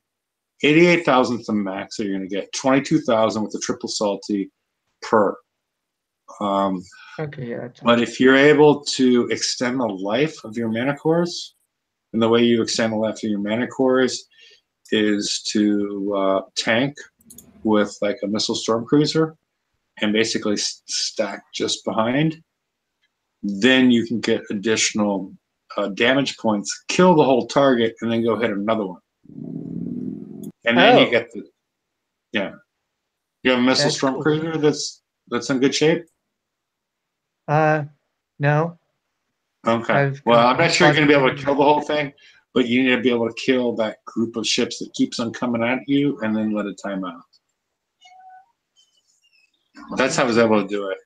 88,000 is the max. So you're going to get 22,000 with the triple salty per. Okay, yeah. But if you're able to extend the life of your mana cores, and the way you extend the life of your mana cores is to tank with like a missile storm cruiser and basically stack just behind, then you can get additional damage points, kill the whole target, and then go hit another one. And then you get the You have a missile That's storm cool. cruiser that's in good shape. No. Okay. Well, I'm not sure you're going to be able to kill the whole thing, but you need to be able to kill that group of ships that keeps on coming at you, and then let it time out. That's how I was able to do it.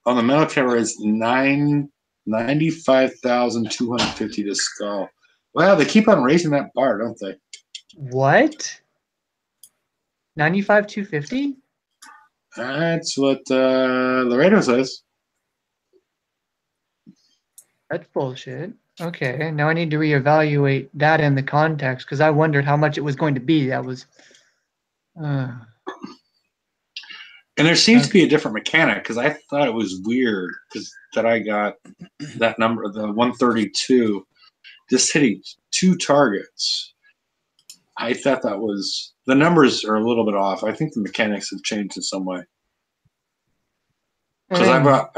On the military, it's 95,250 to skull. Wow, they keep on raising that bar, don't they? What? 95,250? That's what Laredo says. That's bullshit. Okay, now I need to reevaluate that in the context because I wondered how much it was going to be. That was. And there seems to be a different mechanic because I thought it was weird that I got that number, the 132, just hitting 2 targets. I thought that was the numbers are a little bit off. I think the mechanics have changed in some way. Because I brought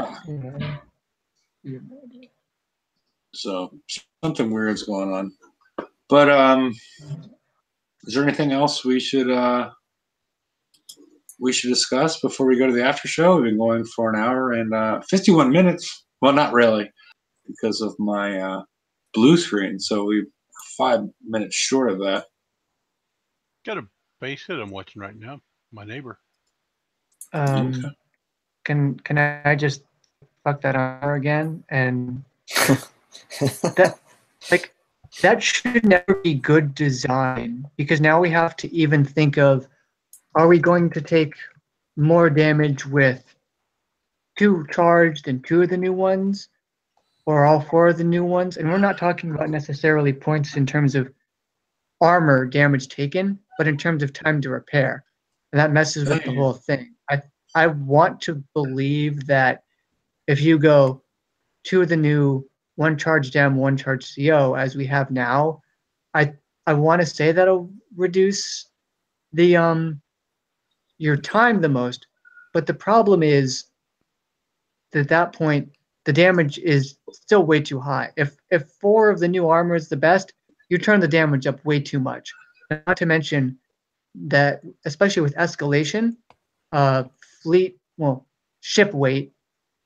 so something weird's going on. But is there anything else we should discuss before we go to the after show? We've been going for an hour and 51 minutes. Well, not really, because of my blue screen. So we're 5 minutes short of that. Got a base hit I'm watching right now. My neighbor. Okay. Can I just fuck that armor again? And that should never be good design because now we have to even think of, are we going to take more damage with 2 charged and 2 of the new ones, or all 4 of the new ones? And we're not talking about necessarily points in terms of armor damage taken, but in terms of time to repair. And that messes with the whole thing. I want to believe that if you go 2 of the new 1 charged M, 1 charged CO as we have now, I want to say that'll reduce the your time the most. But the problem is that at that point the damage is still way too high. If 4 of the new armor is the best, you turn the damage up way too much. Not to mention that, especially with escalation, ship weight,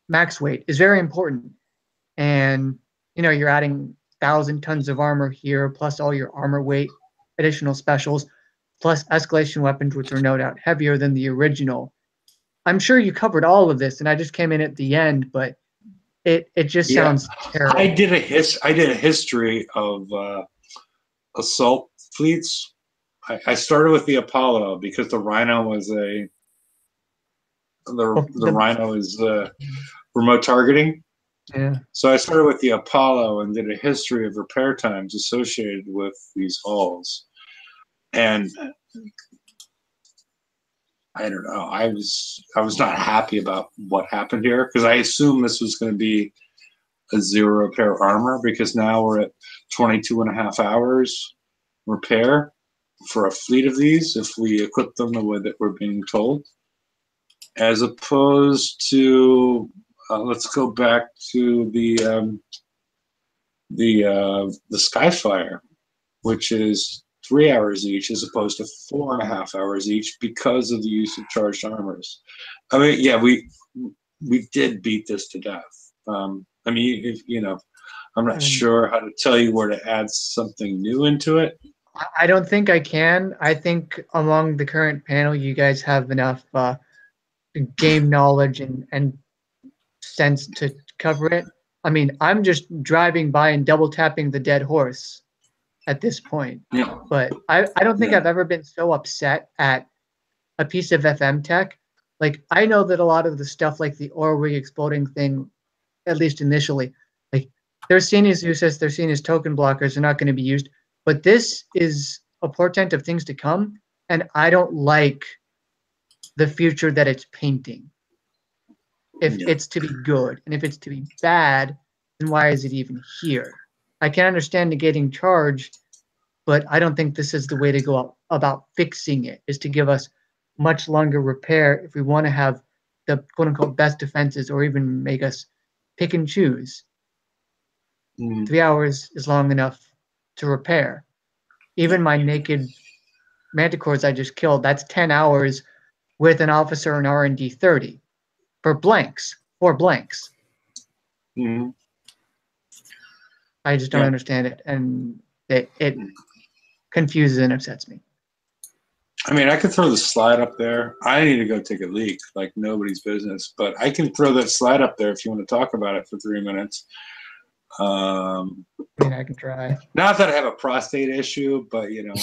max weight is very important. And, you're adding 1,000 tons of armor here, plus all your armor weight, additional specials, plus escalation weapons, which are no doubt heavier than the original. I'm sure you covered all of this, and I just came in at the end, but it just sounds terrible. I did a history of assault fleets. I started with the Apollo because the Rhino was the Rhino is remote targeting. Yeah. So I started with the Apollo and did a history of repair times associated with these hulls. And I don't know. I was not happy about what happened here because I assumed this was going to be a 0 repair armor because now we're at 22.5 hours repair for a fleet of these if we equip them the way that we're being told, as opposed to let's go back to the Skyfire, which is 3 hours each as opposed to 4.5 hours each because of the use of charged armors. I mean, yeah, we did beat this to death. I mean, I'm not sure how to tell you where to add something new into it. I don't think I can. I think among the current panel, you guys have enough game knowledge and sense to cover it. I mean, I'm just driving by and double tapping the dead horse at this point. Yeah. But I don't think I've ever been so upset at a piece of FM tech. Like, I know that a lot of the stuff like the ore rig exploding thing, at least initially, like they're seen as useless, they're seen as token blockers, they're not going to be used. But this is a portent of things to come, and I don't like the future that it's painting. If Yeah. it's to be good, and if it's to be bad, then why is it even here? I can understand negating charge, but I don't think this is the way to go about fixing it, is to give us much longer repair if we want to have the quote-unquote best defenses, or even make us pick and choose. 3 hours is long enough to repair. Even my naked manticores I just killed, that's 10 hours with an officer and R&D 30 for blanks, 4 blanks. Mm-hmm. I just don't understand it, and it confuses and upsets me. I mean, I could throw the slide up there. I need to go take a leak, like nobody's business. But I can throw that slide up there if you want to talk about it for 3 minutes. I mean, I can try. Not that I have a prostate issue, but you know,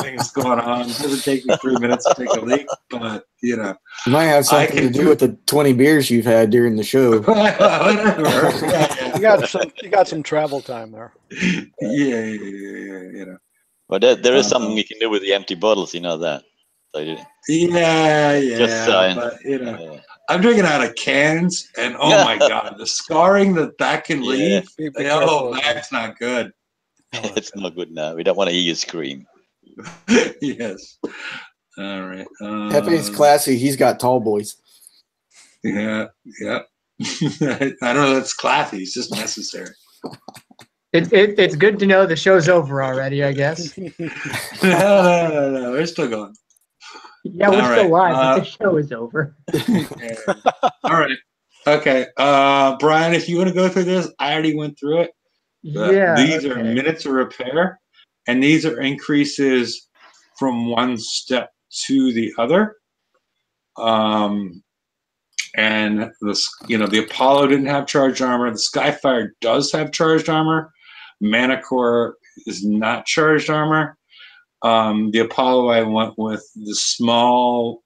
things going on. It doesn't take me 3 minutes to take a leak, but you know, it might have something to do with the 20 beers you've had during the show. Whatever. You got some travel time there. Yeah, you know. But there is something you can do with the empty bottles, you know that. So Yeah, just saying. but you know, I'm drinking out of cans, and oh my god, the scarring that can leave. Oh, that's not good. It's not good now. We don't want to hear you scream. Yes. All right. Hefe's classy. He's got tall boys. Yeah. I don't know. That's classy. It's just necessary. It's good to know the show's over already, I guess. No. We're still going. Yeah, we're still live, but the show is over. All right. Okay. Brian, if you want to go through this, I already went through it. These are minutes of repair, and these are increases from one step to the other. And the Apollo didn't have charged armor. The Skyfire does have charged armor. Manicore is not charged armor. The Apollo, I went with the small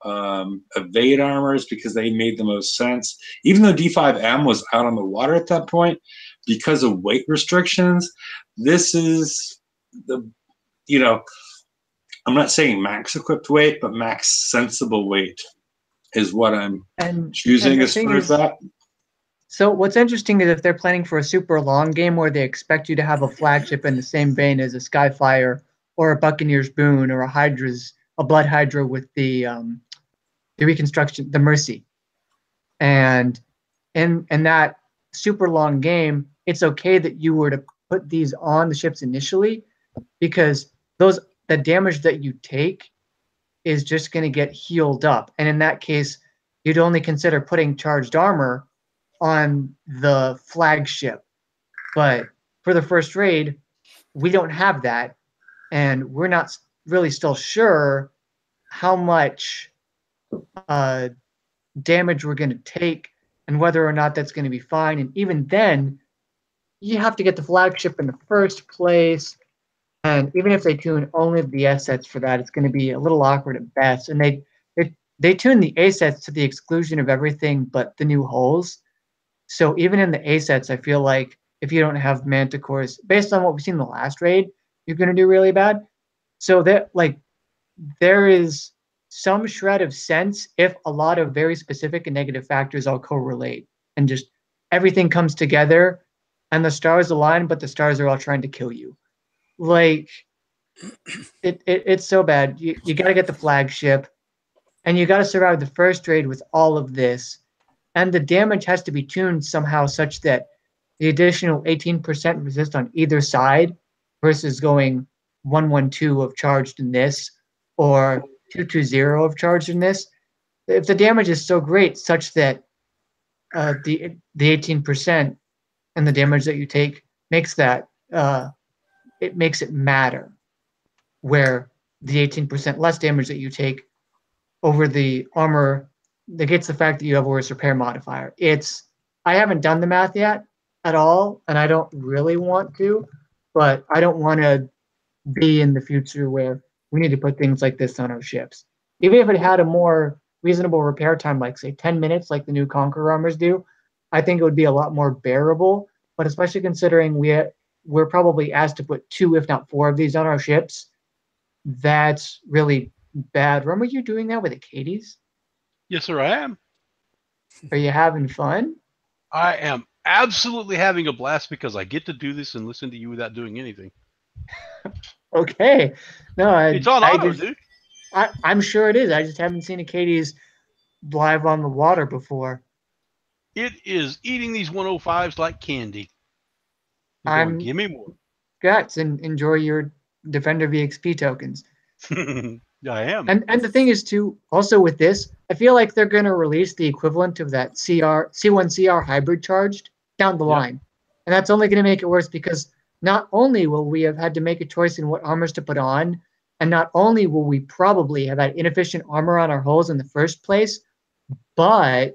evade armors because they made the most sense. Even though D5M was out on the water at that point, because of weight restrictions, this is I'm not saying max equipped weight, but max sensible weight is what I'm choosing as far as that. So what's interesting is if they're planning for a super long game where they expect you to have a flagship in the same vein as a Skyfire or a Buccaneer's Boon or a Blood Hydra with the reconstruction, the Mercy. And in that super long game, it's okay that you were to put these on the ships initially, because the damage that you take is just going to get healed up. And in that case, you'd only consider putting charged armor on the flagship. But for the first raid, we don't have that. And we're not really still sure how much damage we're going to take and whether or not that's going to be fine. And even then, you have to get the flagship in the first place. And even if they tune only the assets for that, it's going to be a little awkward at best. And they tune the assets to the exclusion of everything but the new holes. So even in the assets, I feel like if you don't have manticores, based on what we've seen in the last raid, you're going to do really bad. So there is some shred of sense if a lot of very specific and negative factors all correlate and just everything comes together and the stars align, but the stars are all trying to kill you. Like it's so bad. You got to get the flagship, and you got to survive the first raid with all of this, and the damage has to be tuned somehow such that the additional 18% resist on either side versus going 112 of charged in this or 220 of charged in this. If the damage is so great such that the 18% and the damage that you take makes that it makes it matter, where the 18% less damage that you take over the armor negates the fact that you have a worse repair modifier. I haven't done the math yet at all, and I don't really want to, but I don't want to be in the future where we need to put things like this on our ships. Even if it had a more reasonable repair time, like say 10 minutes, like the new Conqueror armors do, I think it would be a lot more bearable. But especially considering we're probably asked to put 2, if not 4 of these on our ships, that's really bad. Rum, are you doing that with the Katie's? Yes, sir, I am. Are you having fun? I am absolutely having a blast because I get to do this and listen to you without doing anything. Okay. No, It's on auto, dude. I'm sure it is. I just haven't seen a Katie's live on the water before. It is eating these 105s like candy. Going, give me more. Guts, and enjoy your Defender VXP tokens. I am. And the thing is too, also with this, I feel like they're going to release the equivalent of that C1 CR hybrid charged down the line. And that's only going to make it worse because not only will we have had to make a choice in what armors to put on, and not only will we probably have had inefficient armor on our hulls in the first place, but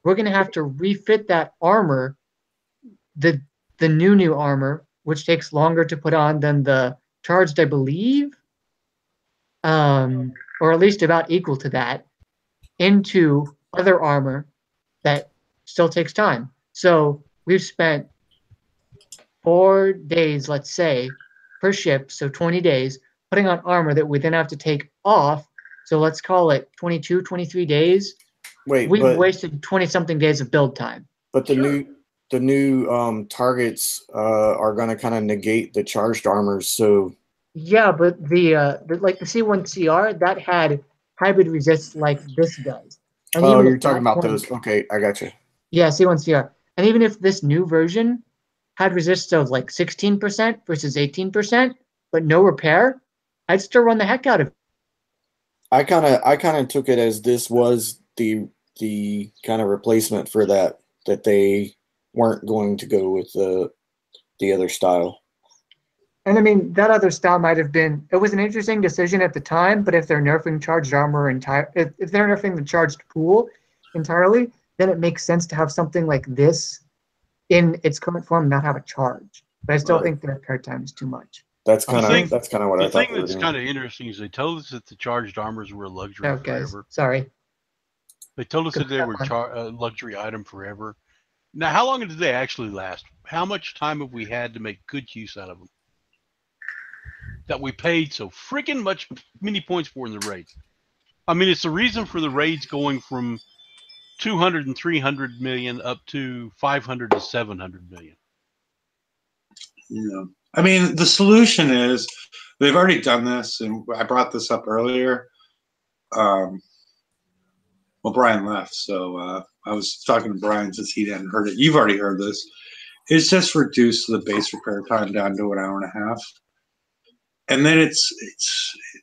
we're going to have to refit that armor, the new armor, which takes longer to put on than the charged, I believe, or at least about equal to that, into other armor that still takes time. So we've spent 4 days, let's say, per ship, so 20 days, putting on armor that we then have to take off. So let's call it 22, 23 days. We've wasted 20-something days of build time. But the new targets are going to kind of negate the charged armors. So yeah, but the like the C1 CR that had hybrid resist like this does. And oh, even you're talking about those? Okay, I got you. Yeah, C1 CR, and even if this new version had resist of like 16% versus 18%, but no repair, I'd still run the heck out of it. I kind of took it as this was the kind of replacement for that they weren't going to go with the other style. And I mean, that other style might have been, it was an interesting decision at the time, but if they're nerfing charged armor if they're nerfing the charged pool entirely, then it makes sense to have something like this in its current form not have a charge. But I still think the repair time is too much. That's kind of what I thought. The thing that's kind of interesting is they told us that the charged armors were a luxury forever. Sorry. They told us that they were a luxury item forever. Now, how long did they actually last? How much time have we had to make good use out of them? That we paid so freaking many points for in the raid. I mean, it's the reason for the raids going from 200 and 300 million up to 500 to 700 million. Yeah. I mean, the solution is they've already done this, and I brought this up earlier. Well, Brian left, so I was talking to Brian since he hadn't heard it. You've already heard this. It's just reduced the base repair time down to an hour and a half. And then it's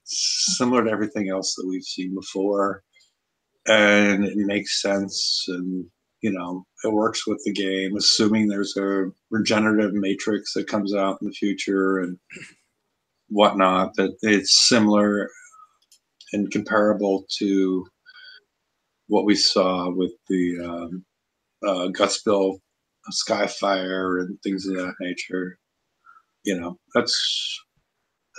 similar to everything else that we've seen before, and it makes sense, and it works with the game, assuming there's a regenerative matrix that comes out in the future and whatnot. That it's similar and comparable to what we saw with the Gutspill, Skyfire, and things of that nature.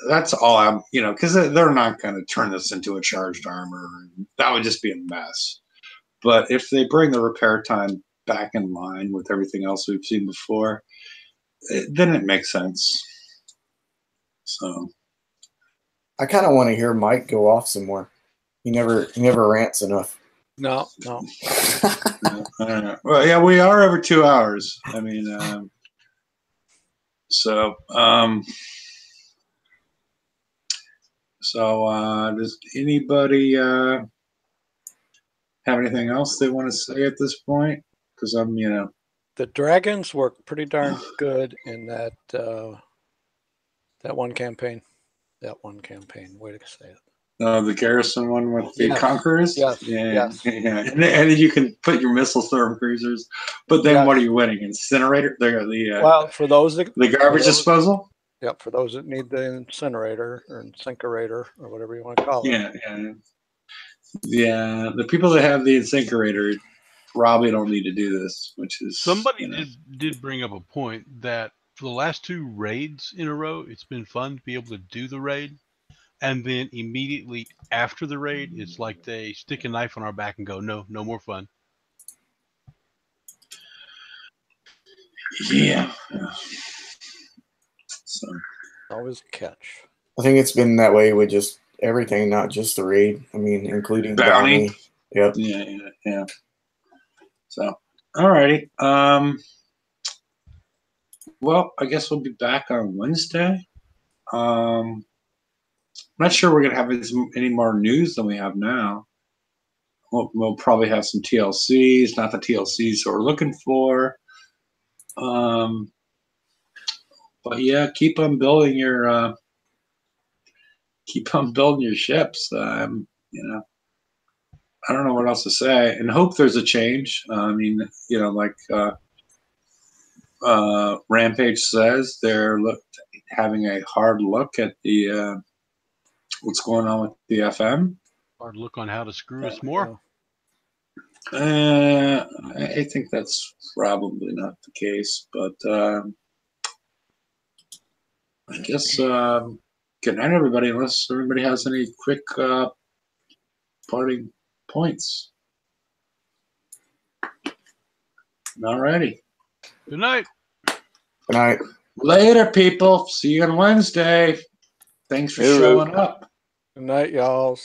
That's all I'm, because they're not going to turn this into a charged armor. That would just be a mess. But if they bring the repair time back in line with everything else we've seen before, then it makes sense. So I kind of want to hear Mike go off some more. He never rants enough. No. I don't know. Well, yeah, we are over 2 hours. I mean, does anybody have anything else they want to say at this point? Because I'm, the dragons work pretty darn good in that one campaign. That one campaign. Way to say it. The garrison one with the conquerors. Yes. Yeah. And then you can put your missile storm cruisers. But then what are you winning? Incinerator? Well, for those that, the garbage disposal. Yep, for those that need the incinerator or incinerator or whatever you want to call it. Yeah. The people that have the incinerator probably don't need to do this, which is somebody did bring up a point that for the last 2 raids in a row, it's been fun to be able to do the raid, and then immediately after the raid, it's like they stick a knife on our back and go, no more fun. Yeah. So always a catch. I think it's been that way with just everything, not just the raid. I mean, including Bounty. bounty. Yep. Yeah. So, alrighty. Well, I guess we'll be back on Wednesday. I'm not sure we're gonna have any more news than we have now. We'll probably have some TLCs, not the TLCs that we're looking for. But yeah, keep on building your ships. I don't know what else to say, and hope there's a change. I mean, like Rampage says, they're having a hard look at the what's going on with the FM. Hard look on how to screw us more. I think that's probably not the case, but I guess good night, everybody. Unless everybody has any quick parting points. Alrighty. Good night. Good night. Later, people. See you on Wednesday. Thanks for showing up. Good night, y'all.